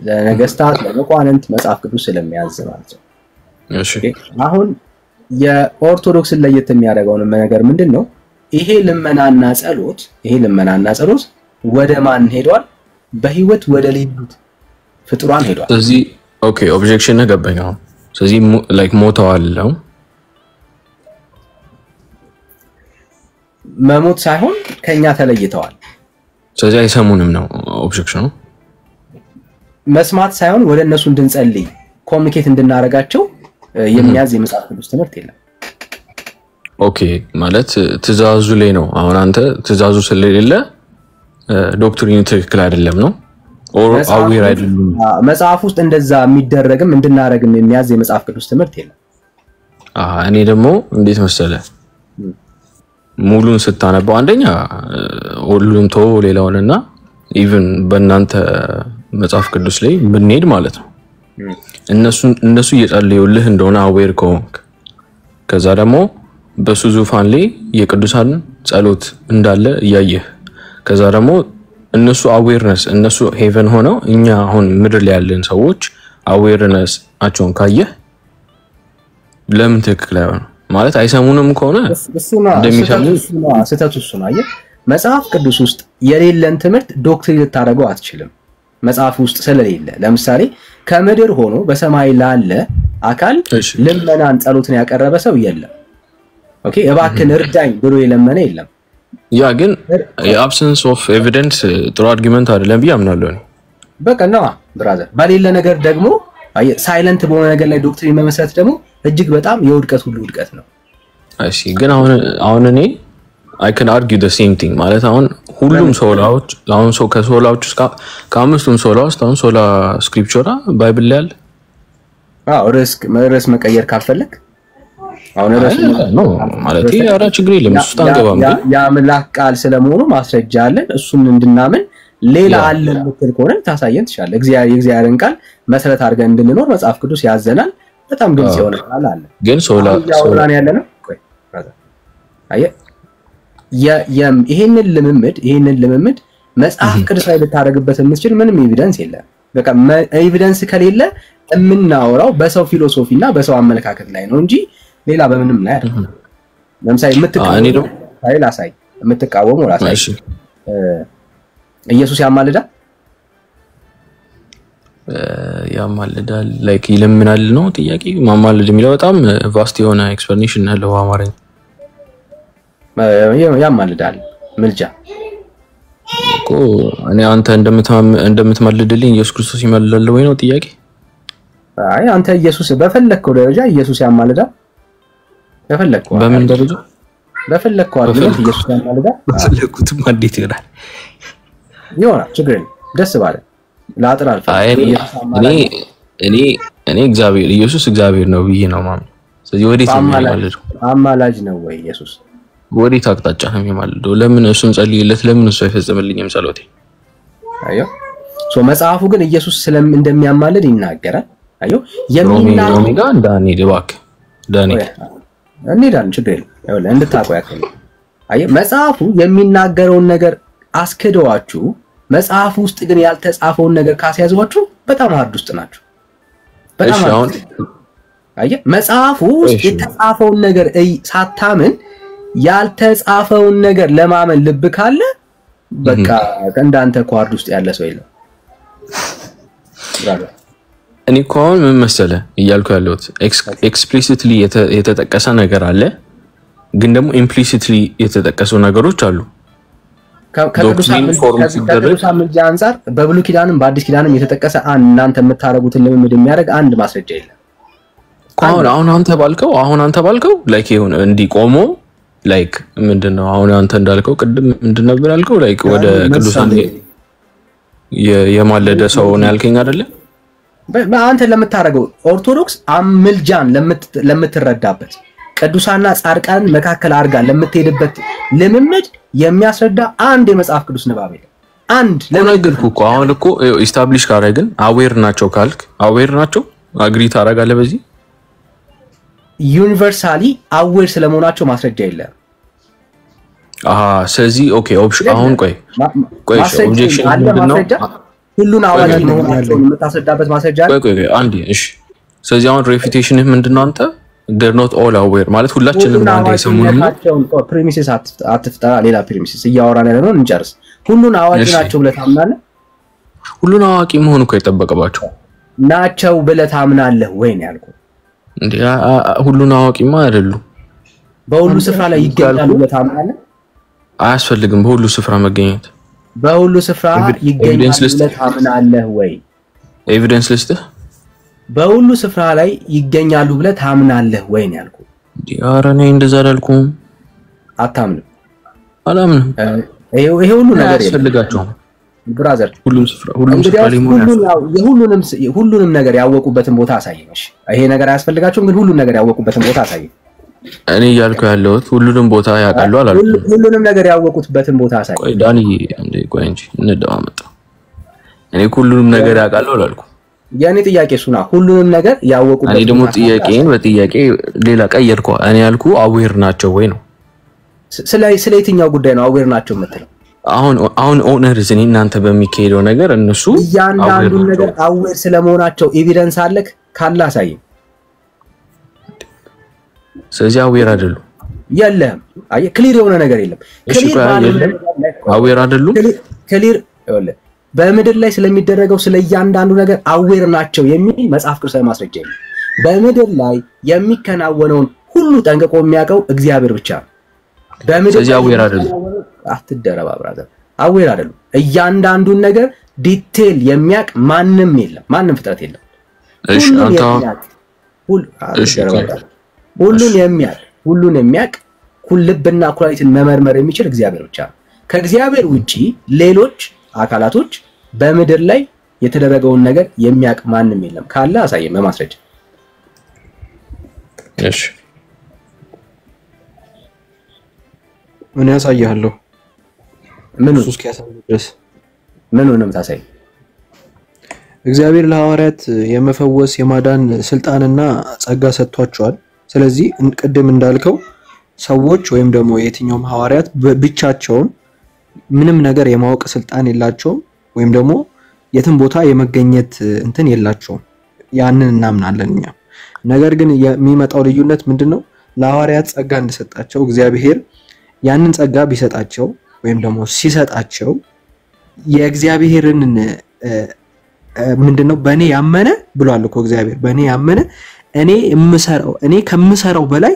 ለነገስታት ለመኳንንት መጽሐፍ ቅዱስ ስለሚያዝ ማለት ነው እሺ አሁን የኦርቶዶክስን ለየት የሚያደርገው ነገር ምንድነው ይሄ ልመናና ጸሎት ወደ ማን ሄዷል በህይወት ወደ ሌሉት ፍጡራን ሄዷል ስለዚህ ኦኬ ኦብጀክሽን ነገበኝ አሁን ስለዚህ ላይክ ሞተዋል መሞት ሳይሆን ከኛ ተለይተዋል ስለዚህ አይሰሙንም ነው ኦብጀክሽኑ መስማት ሳይሆን ወደ እነሱ እንድንጸልይ ኮሚኒኬት እንድናረጋቸው የሚያዝ የመጽሐፍ ቅዱስ ትምህርት የለም ኦኬ ማለት ትእዛዙ ላይ ነው አሁን አንተ ትእዛዙ ስለሌለ ዶክትሪኑ ትክክል አይደለም ነው ኦር አዌር አይደሉም። መጽሐፍ ውስጥ እንደዛ የሚደረግም እንድናረግም የሚያዝ የመጽሐፍ ቅዱስ ትምህርት የለም። እኔ ደግሞ እንዴት መሰለ ሙሉን ስታነባው አንደኛ ሁሉም ተው ሌላውንና ኢቭን በእናንተ መጽሐፍ ቅዱስ ላይ ብንሄድ ማለት ነው እነሱ እየጸለዩልህ እንደሆነ አዌር ከሆንክ ከዛ ደግሞ በሱ ዙፋን ላይ የቅዱሳን ጸሎት እንዳለ እያየህ ከዛ ደግሞ እነሱ አዌርነስ እነሱ ሄቨን ሆነው እኛ አሁን ምድር ላይ ያለን ሰዎች አዌርነስ አቸውን ካየህ ለምን ትክክል አይሆንም ማለት አይሰሙንም ከሆነ እንደሚሰሙ ስህተቱ እሱ ነው። አየህ መጽሐፍ ቅዱስ ውስጥ የሌለን ትምህርት ዶክትሪን ልታደርገው አትችልም። መጽሐፍ ውስጥ ስለሌለ ለምሳሌ ከምድር ሆኖ በሰማይ ላለ አካል ልመናን ጸሎትን ያቀረበ ሰው የለም። ኦኬ እባክን እርዳኝ ብሎ የለመነ የለም። ያ ግን የአብሰንስ ኦፍ ኤቪደንስ ጥሩ አርጊመንት አይደለም ብዬ አምናለሁ እኔ። በቃ ነው ብራዘር በሌለ ነገር ደግሞ ሳይለንት በሆነ ነገር ላይ ዶክትሪን መመስረት ደግሞ እጅግ በጣም የውድቀት ሁሉ ውድቀት ነው። እሺ ግን አሁን እኔ I can argue the same thing ማለት አሁን ሁሉም ሶላዎች አሁን ሰው ከሶላዎች እስከ ከአምስቱም ሶላዎች አሁን ሶላ ስክሪፕቸራ ባይብል ላይ አለ። ርዕስ መቀየር ካልፈለክ አሁን ርዕስ ነው ማለት ያራ ችግር የለም እሱ ታንገባም ያ አምላክ ቃል ስለመሆኑ ማስረጃ አለን እሱን እንድናምን ሌላ አለ ምትል ከሆነ ታሳየን ትችላለህ። የእግዚአብሔርን ቃል መሰረት አድርገን እንድንኖር መጽሐፍ ቅዱስ ያዘናል። በጣም ግልጽ የሆነ ቃል አለ። ግን ሶላ ያለ ነው ቆይ አየ ይሄንን ልምምድ መጽሐፍ ቅዱስ ላይ ልታረግበት የምትችል ምንም ኤቪደንስ የለም። በቃ ኤቪደንስ ከሌለ የምናወራው በሰው ፊሎሶፊና በሰው አመለካከት ላይ ነው እንጂ ሌላ በምንም ላይ አይደለም። ለምሳሌ የምትቃወሙ ራሳይ ኢየሱስ ያማልዳል ላይክ ይለምናል ነው ጥያቄ። ማማለድ የሚለው በጣም ቫስት የሆነ ኤክስፕላኔሽን አለው አማርኛ። ያማልዳል ምልጃ እኮ እኔ አንተ እንደምትማልድልኝ ኢየሱስ ክርስቶስ ይማልዳል ወይ ነው ጥያቄ? አይ አንተ ኢየሱስ በፈለከው ደረጃ ኢየሱስ ያማልዳል። በፈለከው በምን ደረጃ በፈለከው አይደል ኢየሱስ ያማልዳል። በፈለኩትም እንዴት ይላል ይሆናል ችግር የለም ደስ ባለ ላጥራ እኔ እግዚአብሔር ኢየሱስ እግዚአብሔር ነው ብዬ ነው ማምነው። ስለዚህ ወዴት ነው የሚማልደው? አማላጅ ነው ወይ ኢየሱስ? ወዴት አቅጣጫ ነው የሚማልደው? ለምን እሱን ጸልይለት ለምን እሱ አይፈጽምልኝም ጸሎቴ? አዮ መጽሐፉ ግን ኢየሱስ እንደሚያማልድ ይናገራል። አዮ የሚናገረው ጋር እንዳንሄድ እባክህ ዳንኤል እንሄዳለን ችግር የለም ይኸውልህ እንድታውቀው ያክል አዮ መጽሐፉ የሚናገረውን ነገር አስከደዋችሁ መጽሐፉ ውስጥ ግን ያልተጻፈውን ነገር ካስያዟችሁ በጣም ሃርድ ውስጥ ናችሁ። በጣም አየ መጽሐፉ ውስጥ የተጻፈውን ነገር ሳታምን ያልተጻፈውን ነገር ለማመን ልብ ካለ በቃ እንዳንተ ኳርድ ውስጥ ያለ ሰው የለም። እኔ ኮን ምን መሰለህ እያልኩ ያለሁት ኤክስፕሊሲትሊ የተጠቀሰ ነገር አለ ግን ደግሞ ኢምፕሊሲትሊ የተጠቀሱ ነገሮች አሉ። ከቅዱሳን ምልጃ አንፃር በብሉይ ኪዳንም በአዲስ ኪዳንም የተጠቀሰ እናንተ የምታረጉትን ልምምድ የሚያደርግ አንድ ማስረጃ የለም። አሁን አንተ ባልከው ላይክ ይሁን እንዲቆሞ ላይክ ምንድነው አሁን አንተ እንዳልከው ቅድም ምንድነው ነበር ያልከው ላይክ ወደ ቅዱሳን የማለደ ሰው ነው ያልከኝ አይደለ? አንተ ለምታረገው ኦርቶዶክስ ምልጃን ለምትረዳበት ቅዱሳንና ጻድቃን መካከል አርጋ ለምትሄድበት ልምምድ የሚያስረዳ አንድ የመጽሐፍ ቅዱስ ንባብ የለም። አንድ ለነገርኩ እኮ አሁን እኮ ኢስታብሊሽ ካረግን አዌር ናቸው ካልክ አዌር ናቸው አግሪ ታረጋለህ በዚህ ዩኒቨርሳሊ አዌር ስለመሆናቸው ማስረጃ የለም። ስለዚህ ኦኬ ኦፕሽን አሁን ቆይ ኦብጀክሽን ምንድነው? ሁሉን አዋቂ መሆናቸውን የምታስረዳበት ማስረጃ አለ። ቆይ አንዴ እሺ። ስለዚህ አሁን ሬፊቴሽንህ ምንድነው አንተ they're not all aware ማለት ሁላችንም አንዴ ሰሙን ፕሪሚሲስ አትፍጠራ ሌላ ፕሪሚሲስ እያወራን ያለነው እንጨርስ። ሁሉን አዋቂ ናቸው ብለህ ታምናለህ? ሁሉን አዋቂ መሆን እኮ አይጠበቅባቸው ናቸው ብለህ ታምናለህ ወይ ነው ያልኩህ እንዴ? ሁሉን አዋቂማ አይደሉም። በሁሉ ስፍራ ላይ ይገኛሉ ብለህ ታምናለህ? አያስፈልግም በሁሉ ስፍራ መገኘት። በሁሉ ስፍራ ይገኛሉ ብለህ ታምናለህ ወይ? ኤቪደንስ ልስጥህ። በሁሉ ስፍራ ላይ ይገኛሉ ብለህ ታምናለህ ወይ ነው ያልኩህ። ኧረ እኔ እንደዛ አላልኩም። አታምንም? አላምንም። ይሄ ሁሉ ነገር ያስፈልጋቸዋል። ብራዘር ሁሉም ስፍራ ሁሉንም ነገር ያወቁበትን ቦታ አሳየኝ። እሺ ይሄ ነገር አያስፈልጋቸውም፣ ግን ሁሉንም ነገር ያወቁበትን ቦታ አሳየኝ። እኔ እያልኩ ያለሁት ሁሉንም ቦታ ያውቃሉ አላልኩም። ሁሉንም ነገር ያወቁበትን ቦታ አሳየኝ። ቆይ ዳኒ እንዴ ቆይ እንጂ እንደዋመጣ እኔ ሁሉንም ነገር ያውቃሉ አላልኩም። ያኔ ጥያቄ እሱና ሁሉንም ነገር ያወቁበትን እኔ ደግሞ ጥያቄን በጥያቄ ሌላ ቀየርኩ። እኔ ያልኩ አዌር ናቸው ወይ ነው። ስለ የትኛው ጉዳይ ነው አዌር ናቸው የምትለው? አሁን ኦነርስ እኔ እናንተ በሚካሄደው ነገር እነሱ ያንዳንዱን ነገር አዌር ስለመሆናቸው ኤቪደንስ አለክ ካለ አሳየኝ። ስለዚህ አዌር አይደሉም። የለም አየ ክሊር የሆነ ነገር የለም። ክሊር አዌር አይደሉም። ክሊር ይኸውልህ በምድር ላይ ስለሚደረገው ስለ እያንዳንዱ ነገር አዌር ናቸው የሚል መጽሐፍ ቅዱሳዊ ማስረጃ የለም። በምድር ላይ የሚከናወነውን ሁሉ ጠንቅቆ የሚያውቀው እግዚአብሔር ብቻ ነው። በምድር ስለዚህ አዌር አይደሉም። አትደረባ ብራዘር፣ አዌር አይደሉም። እያንዳንዱን ነገር ዲቴል የሚያውቅ ማንም የለም፣ ማንም ፍጥረት የለም። እሺ አንተ ሁሉን የሚያውቅ ልብና ኩላሊትን መመርመር የሚችል እግዚአብሔር ብቻ ነው። ከእግዚአብሔር ውጪ ሌሎች አካላቶች በምድር ላይ የተደረገውን ነገር የሚያውቅ ማንም የለም። ካለ አሳየኝ በማስረጃ። እሺ ምን ያሳያለሁ? ምን ኢየሱስ ከያሳየ ድረስ ምን ሆነም ታሳይ? እግዚአብሔር ለሐዋርያት የመፈወስ የማዳን ስልጣንና ጸጋ ሰጥቷቸዋል። ስለዚህ ቅድም እንዳልከው ሰዎች ወይም ደግሞ የትኛውም ሐዋርያት ብቻቸውን ምንም ነገር የማወቅ ስልጣን የላቸውም፣ ወይም ደግሞ የትም ቦታ የመገኘት እንትን የላቸውም። ያንን እናምናለን እኛ። ነገር ግን የሚመጣው ልዩነት ምንድነው? ለሐዋርያት ጸጋ እንደሰጣቸው እግዚአብሔር ያንን ጸጋ ቢሰጣቸው ወይም ደግሞ ሲሰጣቸው የእግዚአብሔርን ምንድነው በእኔ ያመነ ብሏል እኮ እግዚአብሔር በእኔ ያመነ እኔ ከምሰራው በላይ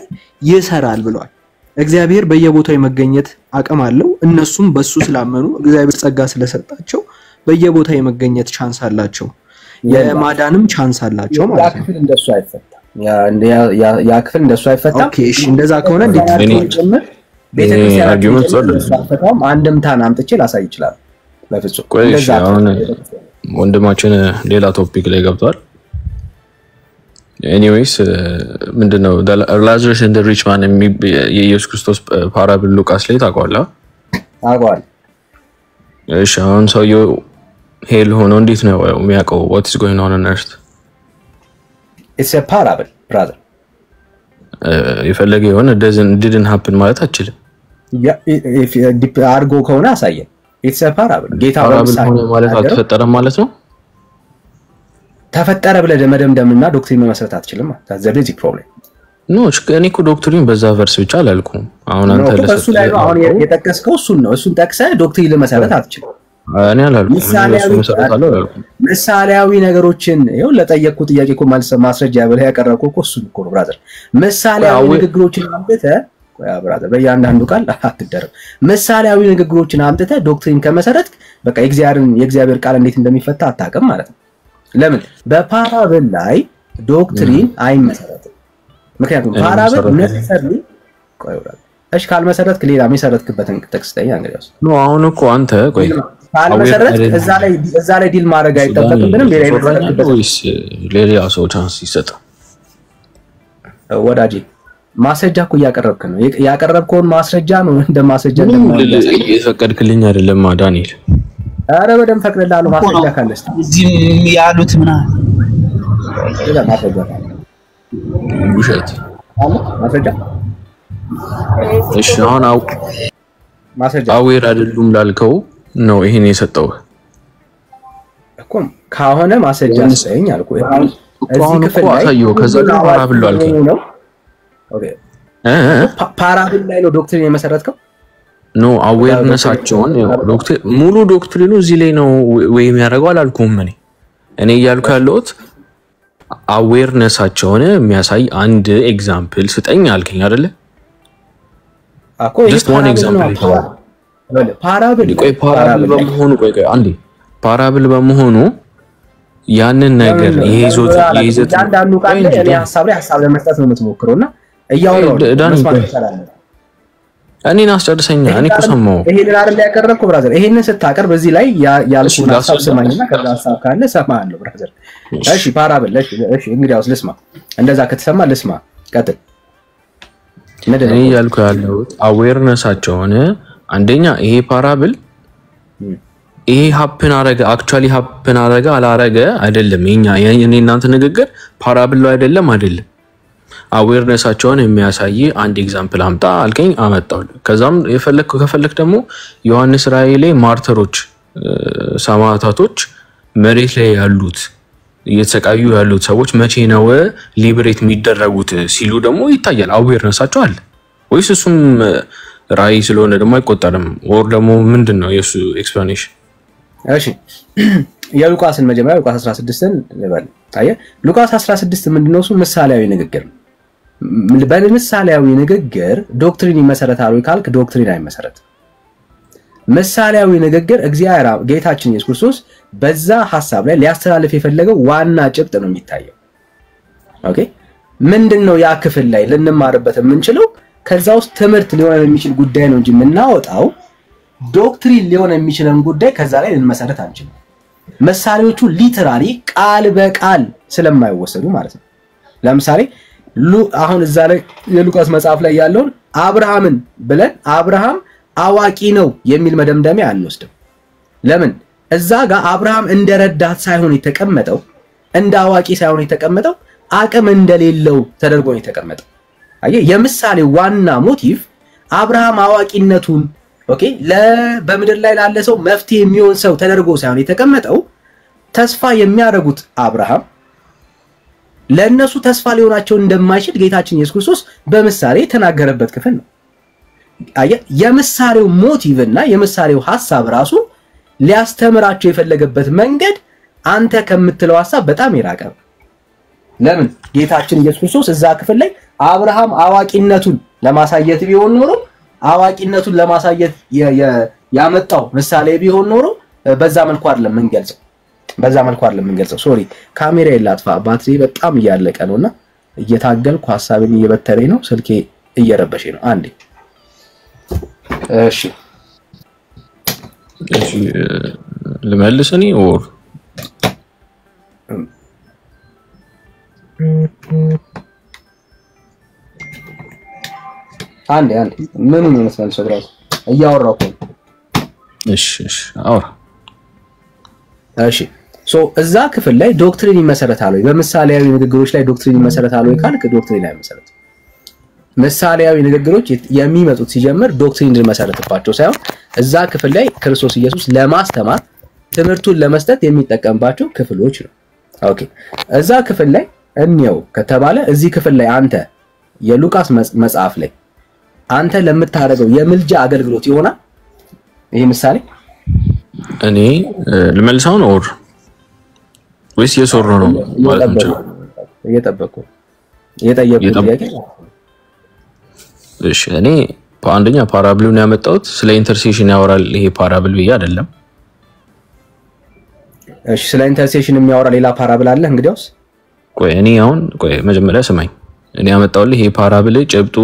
ይሰራል ብሏል። እግዚአብሔር በየቦታው የመገኘት አቅም አለው። እነሱም በሱ ስላመኑ እግዚአብሔር ጸጋ ስለሰጣቸው በየቦታው የመገኘት ቻንስ አላቸው፣ የማዳንም ቻንስ አላቸው ማለት ነው። እንደሱ አይፈታም። ያ ክፍል እንደሱ አይፈታም። ኦኬ እሺ፣ እንደዛ ከሆነ ዲቴል ቤተክርስቲያን አንድምታን አምጥቼ ላሳይ ይችላል። በፍጹም እንደዛ አሁን ወንድማችን ሌላ ቶፒክ ላይ ገብቷል። ኤኒዌይስ ምንድነው ላዛረስ ኤንድ ሪች ማን የኢየሱስ ክርስቶስ ፓራብል ሉቃስ ላይ ታውቀዋለህ? ታውቀዋለህ? እሺ አሁን ሰውየው ሄል ሆኖ እንዴት ነው የሚያውቀው what is going on earth? It's a parable brother. የፈለገ የሆነ didn't happen ማለት አችልም። if አርጎ ከሆነ አሳየን። It's a parable. ጌታ በምሳሌ ማለት አልተፈጠረም ማለት ነው። ተፈጠረ ብለህ መደምደምና ዶክትሪን መመስረት አትችልም። that's the basic problem. ኖ እኔ እኮ ዶክትሪን በዛ ቨርስ ብቻ አላልኩም። አሁን አንተ ለሱ ላይ አሁን የጠቀስከው እሱን ነው። እሱን ጠቅሰህ ዶክትሪን ለመሰረት አትችልም። እኔ አላልኩም። እሱ መሰረታለሁ አላልኩም። ምሳሌያዊ ነገሮችን ይኸው ለጠየቅኩ ጥያቄ እኮ ማስረጃ ብለህ ያቀረብከው እኮ እሱን እኮ ነው ብራዘር። ምሳሌያዊ ንግግሮችን አምጥተህ ብራዘር በእያንዳንዱ ቃል አትደረም። ምሳሌያዊ ንግግሮችን አምጥተህ ዶክትሪን ከመሰረትክ በቃ የእግዚአብሔር ቃል እንዴት እንደሚፈታ አታውቅም ማለት ነው። ለምን በፓራብል ላይ ዶክትሪን አይመሰረትም? ምክንያቱም ፓራብል necessarily ቆይ ብራዘር እሺ ካልመሰረትክ ሌላ መሰረትክበትን ተክስተኛ እንግዲያውስ ኖ አሁን እኮ አንተ ቆይ ካልመሰረትክ እዛ ላይ ዲል ማድረግ አይጠበቅብንም። ሌላ ይመሰረትክበት ወይስ ሌላ ሰው ቻንስ ይሰጣ? ወዳጄ ማስረጃ እኮ እያቀረብክ ነው። ያቀረብከውን ማስረጃ ነው እንደማስረጃ እንደማለት እየፈቀድክልኝ አይደለም ዳንኤል። አረ በደንብ ፈቅድልሃለሁ ማስረጃ ካለስ እዚህ ያሉት ምናምን ሌላ ማስረጃ ውሸት አለ ማስረጃ። እሺ አሁን ማስረጃ አዌር አይደሉም ላልከው ነው ይሄን የሰጠው እኮ ከሆነ ማስረጃ ሰጠኝ አልኩ። እዚህ ክፍል ላይ አሳየው። ከዛ ግን ፓራብል አልከኝ ነው። ኦኬ ፓራብል ላይ ነው ዶክትሪን የመሰረትከው? ኖ አዌርነሳቸውን ሙሉ ዶክትሪኑ እዚህ ላይ ነው ወይ የሚያደርገው አላልኩም። እኔ እያልኩ ያለሁት አዌርነሳቸውን የሚያሳይ አንድ ኤግዛምፕል ስጠኝ አልከኝ አይደለ? አኮ just one example ፓራብል ፓራብል በመሆኑ ያንን ነገር ይይዞት አንዳንዱ ቃል እኔ ሐሳብ ለመስጠት ነው የምትሞክረውና እያወራው መስማት ይችላል። እኔን አስጨርሰኛ እኔ እኮ ሰማሁ ይሄንን አይደል ያቀረብኩ ብራዘር ይሄንን ስታቀርብ በዚህ ላይ ያልኩን ሐሳብ ስማኝና ከዛ ሐሳብ ካለ ሰማሃለሁ ብራዘር እሺ ፓራብል እሺ እንግዲያውስ ልስማ እንደዛ ከተሰማ ልስማ ቀጥል እኔ ያልኩ ያለው አዌርነሳቸውን አንደኛ ይሄ ፓራብል ይሄ ሀፕን አረጋ አክቹአሊ ሀፕን አረጋ አላረጋ አይደለም የኔ እናንተ ንግግር ፓራብል ነው አይደለም አዌርነሳቸውን የሚያሳይ አንድ ኤግዛምፕል አምጣ አልከኝ አመጣው ከዛም ከፈለክ ደግሞ ዮሐንስ ራእይ ላይ ማርተሮች ሰማዕታቶች መሬት ላይ ያሉት እየተሰቃዩ ያሉት ሰዎች መቼ ነው ሊበሬት የሚደረጉት ሲሉ ደግሞ ይታያል አዌርነሳቸው አለ ወይስ እሱም ራእይ ስለሆነ ደግሞ አይቆጠርም ወር ደግሞ ምንድነው የሱ ኤክስፕላኔሽን እሺ የሉቃስን መጀመሪያ ሉቃስ 16ን ለባል ታየ ሉቃስ 16 ምንድነው እሱ ምሳሌያዊ ንግግር በምሳሌያዊ ንግግር ዶክትሪን ይመሰረታል ወይ ካልክ ዶክትሪን አይመሰረት ምሳሌያዊ ንግግር እግዚአብሔር ጌታችን ኢየሱስ ክርስቶስ በዛ ሐሳብ ላይ ሊያስተላልፍ የፈለገው ዋና ጭብጥ ነው የሚታየው ኦኬ ምንድነው ያ ክፍል ላይ ልንማርበት የምንችለው ከዛ ውስጥ ትምህርት ሊሆን የሚችል ጉዳይ ነው እንጂ ምናወጣው ዶክትሪን ሊሆን የሚችልን ጉዳይ ከዛ ላይ ልንመሰረት አንችልም ምሳሌዎቹ ሊተራሊ ቃል በቃል ስለማይወሰዱ ማለት ነው ለምሳሌ አሁን እዛ ላይ የሉቃስ መጽሐፍ ላይ ያለውን አብርሃምን ብለን አብርሃም አዋቂ ነው የሚል መደምደሚያ አንወስድም ለምን እዛ ጋር አብርሃም እንደረዳት ሳይሆን የተቀመጠው እንደ አዋቂ ሳይሆን የተቀመጠው አቅም እንደሌለው ተደርጎ ነው የተቀመጠው አየ የምሳሌ ዋና ሞቲቭ አብርሃም አዋቂነቱን ኦኬ በምድር ላይ ላለ ሰው መፍትሄ የሚሆን ሰው ተደርጎ ሳይሆን የተቀመጠው ተስፋ የሚያደርጉት አብርሃም ለነሱ ተስፋ ሊሆናቸው እንደማይችል ጌታችን ኢየሱስ ክርስቶስ በምሳሌ ተናገረበት ክፍል ነው አየ የምሳሌው ሞቲቭ እና የምሳሌው ሐሳብ ራሱ ሊያስተምራቸው የፈለገበት መንገድ አንተ ከምትለው ሐሳብ በጣም ይራቀ ለምን ጌታችን ኢየሱስ ክርስቶስ እዛ ክፍል ላይ አብርሃም አዋቂነቱን ለማሳየት ቢሆን ኖሮ አዋቂነቱን ለማሳየት ያመጣው ምሳሌ ቢሆን ኖሮ በዛ መልኩ አይደለም መንገልጸው ሶሪ ካሜራ ይላጥፋ ባትሪ በጣም እያለቀ ነውና እየታገልኩ ሐሳብን እየበተረኝ ነው ስልኬ እየረበሸኝ ነው አንዴ እሺ ለመልሰኒ ኦር አንዴ ምን መስመል ሰብራው እያወራው እሺ አውራ እሺ ሶ እዛ ክፍል ላይ ዶክትሪን ይመሰረታል ወይ በምሳሌያዊ ንግግሮች ላይ ዶክትሪን ይመሰረታል ወይ ካልክ ዶክትሪን አይመሰረት ምሳሌያዊ ንግግሮች የሚመጡት ሲጀምር ዶክትሪን እንድንመሰረትባቸው ሳይሆን እዛ ክፍል ላይ ክርስቶስ ኢየሱስ ለማስተማር ትምህርቱን ለመስጠት የሚጠቀምባቸው ክፍሎች ነው ኦኬ እዛ ክፍል ላይ እንየው ከተባለ እዚህ ክፍል ላይ አንተ የሉቃስ መጽሐፍ ላይ አንተ ለምታረገው የምልጃ አገልግሎት ይሆናል ይሄ ምሳሌ እኔ ለመልሳው ነው ወይስ የሶሮ ነው ማለት ነው እየጠየቁ ጥያቄ እሺ እኔ አንደኛ ፓራብሉን ያመጣሁት ስለ ኢንተርሴሽን ያወራል ይሄ ፓራብል ብዬ አይደለም እሺ ስለ ኢንተርሴሽን የሚያወራ ሌላ ፓራብል አለ እንግዲያውስ ቆይ መጀመሪያ ሰማኝ እኔ ያመጣሁልህ ይሄ ፓራብል ጨብጡ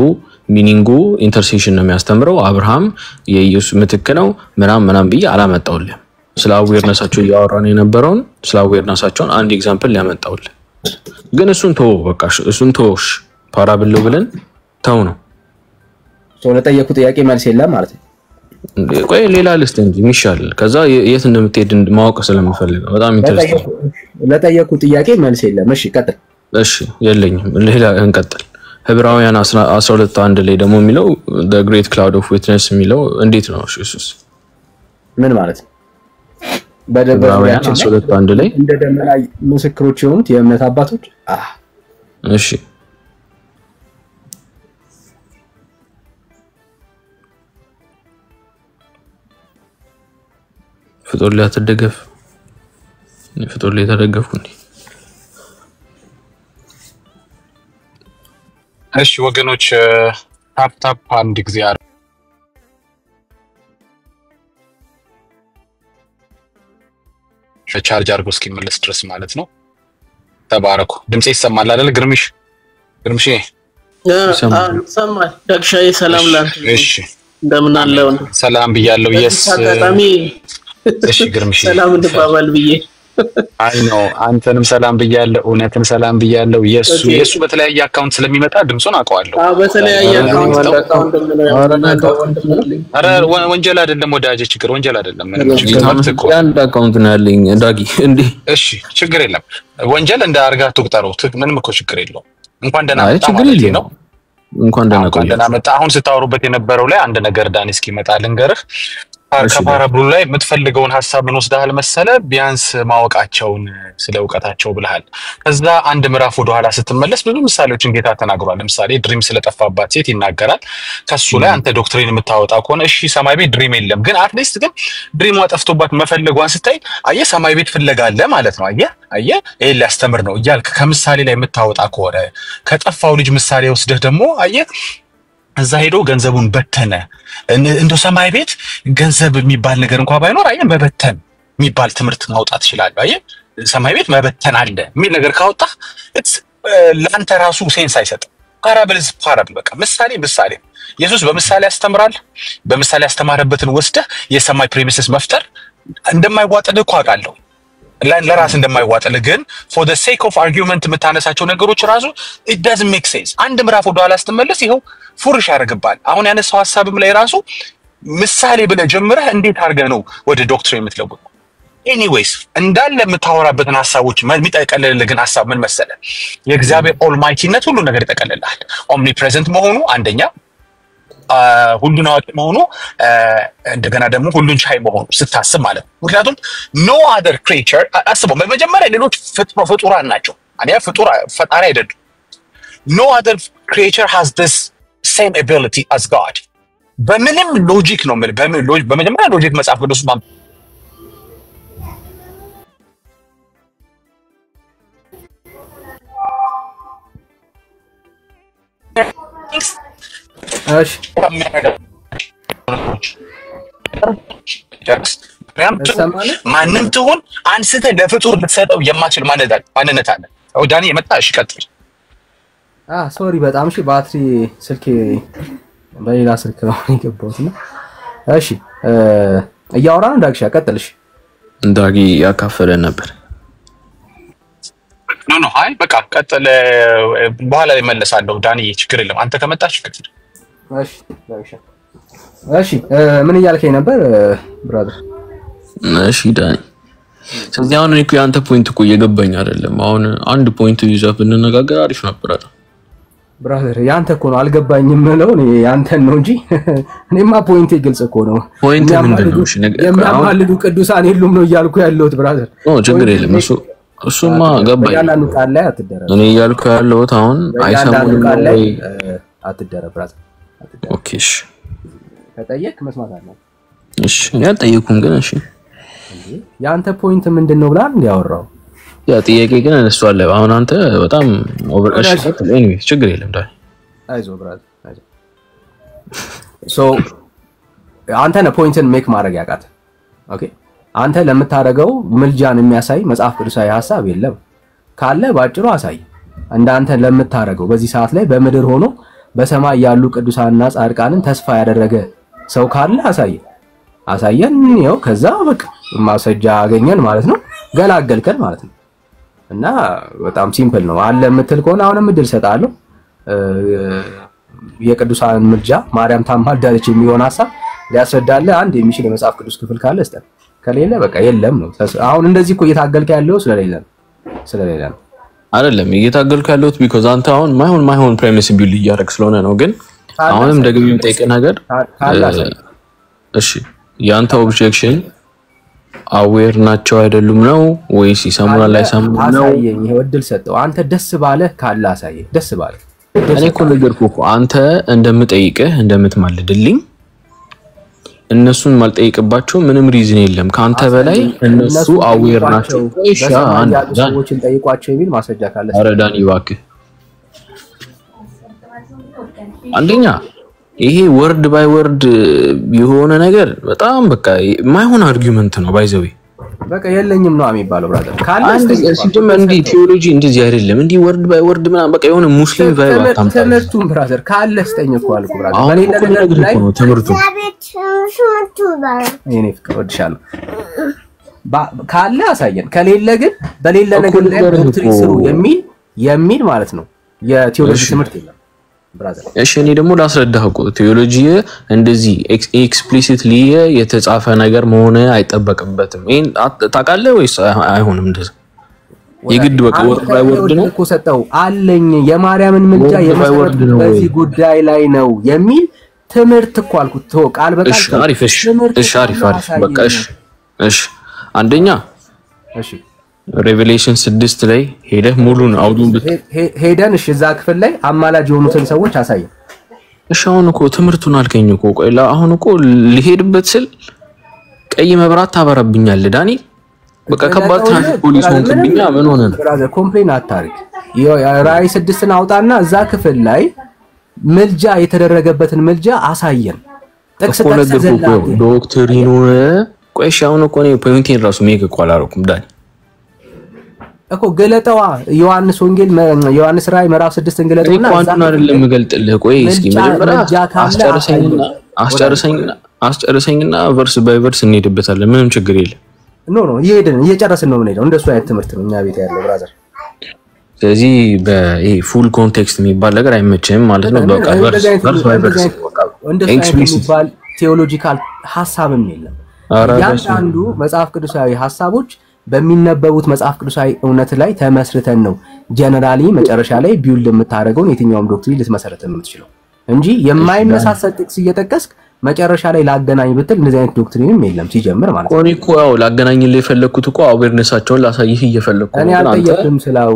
ሚኒንጉ ኢንተርሴሽን ነው የሚያስተምረው አብርሃም የኢየሱስ ምትክ ነው ምናም ብዬ አላመጣሁልህ ስለ አዌርነሳቸው ያወራን የነበረውን ስለ አዌርነሳቸውን አንድ ኤግዛምፕል ያመጣሁልህ ግን እሱን ተወሽ ፓራብል ብለን ተው ነው ለጠየቁ ጥያቄ መልስ የለም ማለት ነው ቆይ ሌላ ልስት እንጂ ሚሻል ከዛ የት እንደምትሄድ ማወቅ ስለምፈልግ በጣም ኢንተረስቲንግ ለጠየቁ ጥያቄ መልስ የለም እሺ ቀጥል እሺ የለኝም ሌላ እንቀጥል ዕብራውያን 12:1 ላይ ደግሞ የሚለው the great cloud of witness የሚለው እንዴት ነው እሱስ ምን ማለት ነው ዕብራውያን 12:1 ላይ እንደ ደመና ምስክሮች የሆኑት የእምነት አባቶች እሺ ፍጡር ላይ ተደገፍ ፍጡር ላይ ተደገፉ እንዴ እሺ ወገኖች ታፕ አንድ ጊዜ ቻርጅ አድርጎ እስኪመለስ ድረስ ማለት ነው ተባረኩ ድምጼ ይሰማል አይደል ግርምሽ ሰማል ዳግሻዬ ሰላም ላንተ እሺ እንደምን አለው? ሰላም ብያለሁ። የስ አጋጣሚ እሺ ግርምሽ ሰላም እንባባል ብዬ አይ ነው አንተንም ሰላም ብያለሁ፣ እውነትን ሰላም ብያለሁ። የሱ በተለያየ አካውንት ስለሚመጣ ድምጹን አውቀዋለሁ። በተለያየ አካውንት አረ ወንጀል አይደለም ወዳጄ፣ ችግር ወንጀል አይደለም። አንድ አካውንት ነው ያለኝ ዳጊ እንዴ። እሺ ችግር የለም። ወንጀል እንደ አርጋ ትቁጠረው፣ ምንም እኮ ችግር የለውም። እንኳን ደህና መጣ ማለት ነው። እንኳን ደህና መጣ። አሁን ስታወሩበት የነበረው ላይ አንድ ነገር ዳኒ እስኪመጣ ልንገርህ። ከፓራብሉ ላይ የምትፈልገውን ሐሳብ ምን ወስደሃል መሰለ? ቢያንስ ማወቃቸውን ስለ ዕውቀታቸው ብለሃል። ከዛ አንድ ምዕራፍ ወደ ኋላ ስትመለስ ብዙ ምሳሌዎችን ጌታ ተናግሯል። ለምሳሌ ድሪም ስለጠፋባት ሴት ይናገራል። ከሱ ላይ አንተ ዶክትሪን የምታወጣ ከሆነ እሺ ሰማይ ቤት ድሪም የለም፣ ግን አትሊስት ግን ድሪሟ ጠፍቶባት መፈለጓን ስታይ አየህ ሰማይ ቤት ፍለጋ አለ ማለት ነው። አየህ ይሄ ሊያስተምር ነው እያልክ ከምሳሌ ላይ የምታወጣ ከሆነ ከጠፋው ልጅ ምሳሌ ወስደህ ደግሞ አየህ እዛ ሄዶ ገንዘቡን በተነ። እንደው ሰማይ ቤት ገንዘብ የሚባል ነገር እንኳን ባይኖር አየህ መበተን የሚባል ትምህርት ማውጣት ይችላል። አየህ ሰማይ ቤት መበተን አለ የሚል ነገር ካወጣ ለአንተ ራሱ ሴንስ አይሰጥም። ፓራብልስ በቃ ምሳሌ ኢየሱስ በምሳሌ ያስተምራል። በምሳሌ ያስተማረበትን ወስደህ የሰማይ ፕሪሚስስ መፍጠር እንደማይዋጥልህ እኮ አውቃለሁ። ለራስ እንደማይዋጥልህ ግን for the sake of argument የምታነሳቸው ነገሮች ራሱ it doesn't make sense። አንድ ምዕራፍ ወደ ኋላ ስትመለስ ይኸው ፉርሽ ያደርግባል። አሁን ያነሳው ሐሳብም ላይ ራሱ ምሳሌ ብለህ ጀምረህ እንዴት አድርገህ ነው ወደ ዶክትሪን የምትለውጠው? ኤኒዌይስ እንዳለ የምታወራበትን ሐሳቦች የሚጠቀልልህ ግን ሐሳብ ምን መሰለህ? የእግዚአብሔር ኦልማይቲነት ሁሉ ነገር ይጠቀልልሃል። ኦምኒ ፕሬዘንት መሆኑ አንደኛ፣ ሁሉን አዋቂ መሆኑ እንደገና ደግሞ ሁሉን ቻይ መሆኑ ስታስብ ማለት ነው። ምክንያቱም no other creature አስበው፣ በመጀመሪያ ሌሎች ፍጡራን ናቸው። አኒያ ፈጣሪ አይደሉም። no other creature has this same ability as God። በምንም ሎጂክ ነው በመጀመሪያ ሎጂክ መጽሐፍ ቅዱስ ማንም ትሁን አንስተህ ለፍጡር ልትሰጠው የማትችል ማንነት አለ። ዳኒ የመጣ እሺ ቀጥል። ሶሪ በጣም እሺ፣ ባትሪ ስልኬ በሌላ ስልክ ነው የገባሁትና እሺ እያወራን ዳግሻ ቀጥልሽ። ዳጊ ያካፈለን ነበር። ኖ አይ በቃ ቀጥል፣ በኋላ ላይ መለሳለሁ። ዳኒ ችግር የለም አንተ ከመጣሽ ቀጥል። እሺ ዳግሻ እሺ ምን እያልከኝ ነበር ብራዘር? እሺ ዳኒ፣ ስለዚህ አሁን እኮ ያንተ ፖይንት እኮ እየገባኝ አይደለም። አሁን አንድ ፖይንት ይዘህ ብንነጋገር አሪፍ ነበር አይደል? ብራዘር ያንተ እኮ ነው አልገባኝም ነው ያንተን ነው እንጂ እኔማ ፖይንቴ ግልጽ እኮ ነው። ፖይንት ምንድነው? እሺ የሚያማልዱ ቅዱሳን የሉም ነው እያልኩ ያለሁት ብራዘር። ችግር የለም እሱማ ገባኝ። ያላኑ ቃል ላይ አትደረብ። እኔ እያልኩ ያለሁት አሁን አይሰሙንም ወይ አትደረብ ብራዘር። ኦኬ እሺ ከጠየቅ መስማት አለ። እሺ ያልጠየኩም ግን እሺ ያንተ ፖይንት ምንድነው ብላ እንዲያወራው ያ ጥያቄ ግን እነሷል። አሁን አንተ በጣም ኦቨር ኤኒዌይ ችግር የለም ዳኒ አይዞ ብራዘር አይዞ። ሶ አንተ ነህ ፖይንትን ሜክ ማድረግ ያቃተ። ኦኬ አንተ ለምታረገው ምልጃን የሚያሳይ መጽሐፍ ቅዱሳዊ ሐሳብ የለም። ካለ ባጭሩ አሳይ። እንዳንተ ለምታረገው በዚህ ሰዓት ላይ በምድር ሆኖ በሰማይ ያሉ ቅዱሳንና ጻድቃንን ተስፋ ያደረገ ሰው ካለ አሳየን ነው። ከዛ በቃ ማስረጃ አገኘን ማለት ነው፣ ገላገልከን ማለት ነው። እና በጣም ሲምፕል ነው። አለ የምትል ከሆነ አሁንም እድል ሰጣለሁ። የቅዱሳን ምልጃ ማርያም ታማልዳለች የሚሆን ሐሳብ ሊያስረዳልህ አንድ የሚችል የመጽሐፍ ቅዱስ ክፍል ካለ እስጠን። ከሌለ በቃ የለም ነው። አሁን እንደዚህ እኮ እየታገልከ ያለው ስለሌለ ነው አይደለም እየታገልኩ ያለሁት ቢኮዝ አንተ አሁን ማይሆን ፕሬሚስ ቢልድ እያደረግ ስለሆነ ነው። ግን አሁንም ደግሞ የምጠይቀህ ነገር እሺ ያንተ ኦብጀክሽን አዌር ናቸው አይደሉም ነው ወይስ ይሰሙናል አይሰሙም ነው? አሳየኝ። ይሄ እድል ሰጠው። አንተ ደስ ባለ ካለ አሳየኝ። ደስ ባለ እኔ እኮ ነገርኩህ እኮ አንተ እንደምጠይቅህ እንደምትማልድልኝ እነሱን ማልጠይቅባቸው ምንም ሪዝን የለም። ካንተ በላይ እነሱ አዌር ናቸው። እሺ አንድ ሰዎችን ጠይቋቸው የሚል ማስረጃ ካለ ኧረ ዳኒ እባክህ። አንደኛ ይሄ ወርድ ባይ ወርድ የሆነ ነገር በጣም በቃ ማይሆን አርጊውመንት ነው። ባይዘዌ በቃ የለኝም ነው የሚባለው ብራዘር ካለ ሲጀመር እንዲህ ቴዎሎጂ እንደዚህ አይደለም እንዲህ ወርድ ባይ ወርድ ምናምን በቃ የሆነ ሙስሊም ቫይብ አታምጣ ትምህርቱን ብራዘር ካለ ስጠኝ እኮ አልኩ ብራዘር በሌላ ነገር ላይ ትምህርቱ እኔ ፍቅር ወድሻለሁ ካለ አሳየን ከሌለ ግን በሌላ ነገር ላይ ዶክትሪን ስሩ የሚል ማለት ነው የቴዎሎጂ ትምህርት የለም ብራዘር እሺ እኔ ደግሞ ላስረዳህ እኮ ቴዎሎጂ እንደዚህ ኤክስፕሊሲትሊ የተጻፈ ነገር መሆን አይጠበቅበትም ይሄን ታውቃለህ ወይስ አይሆንም እንደዛ የግድ በቃ ወርድ ባይ ወርድ ነው እኮ ሰጠው አለኝ የማርያምን ምልጃ የመሰረት በዚህ ጉዳይ ላይ ነው የሚል ትምህርት እኮ አልኩት ቃል በቃል እሺ አሪፍ በቃ እሺ አንደኛ እሺ ሬቨሌሽን 6 ላይ ሄደህ ሙሉን አውዱን ሄደን እሺ እዛ ክፍል ላይ አማላጅ የሆኑትን ሰዎች አሳየን እሺ አሁን እኮ ትምህርቱን አልከኝ እኮ ቆይ አሁን እኮ ሊሄድበት ስል ቀይ መብራት ታበራብኛለህ ዳኒ በቃ ከባድ ትራፊክ ፖሊስ ሆንክብኛ ምን ሆነ ነው ብራዘር ኮምፕሌን አታርግ ራይ 6ን አውጣና እዛ ክፍል ላይ ምልጃ የተደረገበትን ምልጃ አሳየን ጥቅስ ዶክትሪኑ ቆይ አሁን እኮ ነው ፖይንቴን ራሱ ሜክ እኮ አላረኩም ዳኒ እኮ ገለጣዋ ዮሐንስ ወንጌል ዮሐንስ ራይ ምዕራፍ 6 እንገለጣውና ቋንቋን አይደለም መገልጥልህ ቆይ እስኪ መጀመሪያ አስጨርሰኝና ቨርስ ባይ ቨርስ እንሄድበታለን ምንም ችግር የለም ኖ እየጨረስን ነው የምንሄደው እንደሱ አይነት ትምህርት ነው እኛ ቤት ያለው ብራዘር ስለዚህ በይሄ ፉል ኮንቴክስት የሚባል ነገር አይመችም ማለት ነው በቃ ቨርስ ባይ ቨርስ ኤክስፕሊሲት ቴዎሎጂካል ሐሳብም የለም ያንዳንዱ መጽሐፍ ቅዱሳዊ ሐሳቦች በሚነበቡት መጽሐፍ ቅዱሳዊ እውነት ላይ ተመስርተን ነው ጀነራሊ መጨረሻ ላይ ቢውልድ የምታደርገውን የትኛውም ዶክትሪን ልትመሰረት የምትችለው እንጂ የማይመሳሰል ጥቅስ እየጠቀስክ መጨረሻ ላይ ላገናኝ ብትል እንደዚህ አይነት ዶክትሪንም የለም ሲጀምር ማለት ነው እኮ ያው ላገናኝልህ የፈለኩት እኮ አዌርነሳቸውን ላሳይህ እየፈለኩ እኔ አልጠየቅም ስላው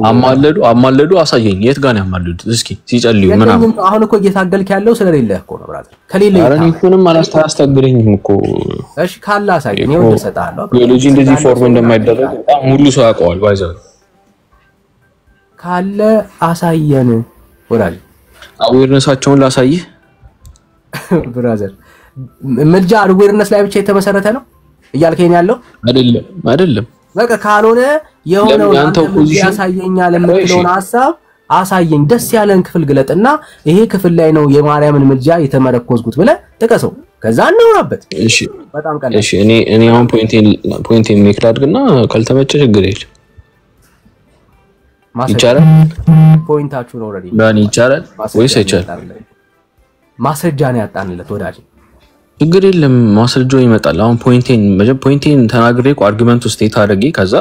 አማለዱ አሳየኝ የት ጋር ነው ያማለዱት እስኪ ሲጸልዩ ምናምን አሁን እኮ እየታገልክ ያለው ስለሌለህ እኮ ነው ብራዘር ከሌለ አረኒኩንም አላስተግረኝም እኮ እሺ ካላ አሳየኝ ነው ተሰጣለሁ ቴዎሎጂ እንደዚህ ፎርም እንደማይደረግ ሙሉ ሰው ያውቀዋል ባይዘው ካለ አሳየን ወራል አዌርነሳቸውን ላሳይህ ብራዘር ምልጃ አዌርነስ ላይ ብቻ የተመሰረተ ነው እያልከኝ ያለው አይደለም በቃ ካልሆነ የሆነው አንተ ያሳየኛል የምትለውን ሐሳብ አሳየኝ ደስ ያለን ክፍል ግለጥና ይሄ ክፍል ላይ ነው የማርያምን ምልጃ የተመረኮዝኩት ብለ ጥቀሰው ከዛ እናውራበት እሺ በጣም ቀላል እሺ እኔ አሁን ፖይንቴን ሜክ ላድርግና ካልተመቸ ችግር የለም ይቻላል ፖይንታችሁን ኦሬዲ ዳኒ ይቻላል ወይስ አይቻልም ማስረጃ ነው ያጣንለት ወዳጅ ችግር የለም ማስረጃው ይመጣል አሁን ፖይንቴን ተናግሬ አርጊመንት ውስጥ ታደርጊ ከዛ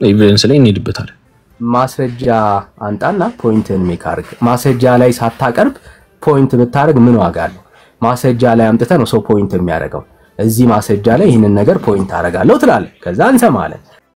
ኤቪደንስ ላይ እንሄድበታለን ማስረጃ አንጣና ፖይንትን ሜክ አድርግ ማስረጃ ላይ ሳታቀርብ ፖይንት ብታረግ ምን ዋጋ አለው ማስረጃ ላይ አምጥተህ ነው ሰው ፖይንት የሚያደርገው እዚህ ማስረጃ ላይ ይሄንን ነገር ፖይንት አደርጋለሁ ትላለህ ከዛ እንሰማለን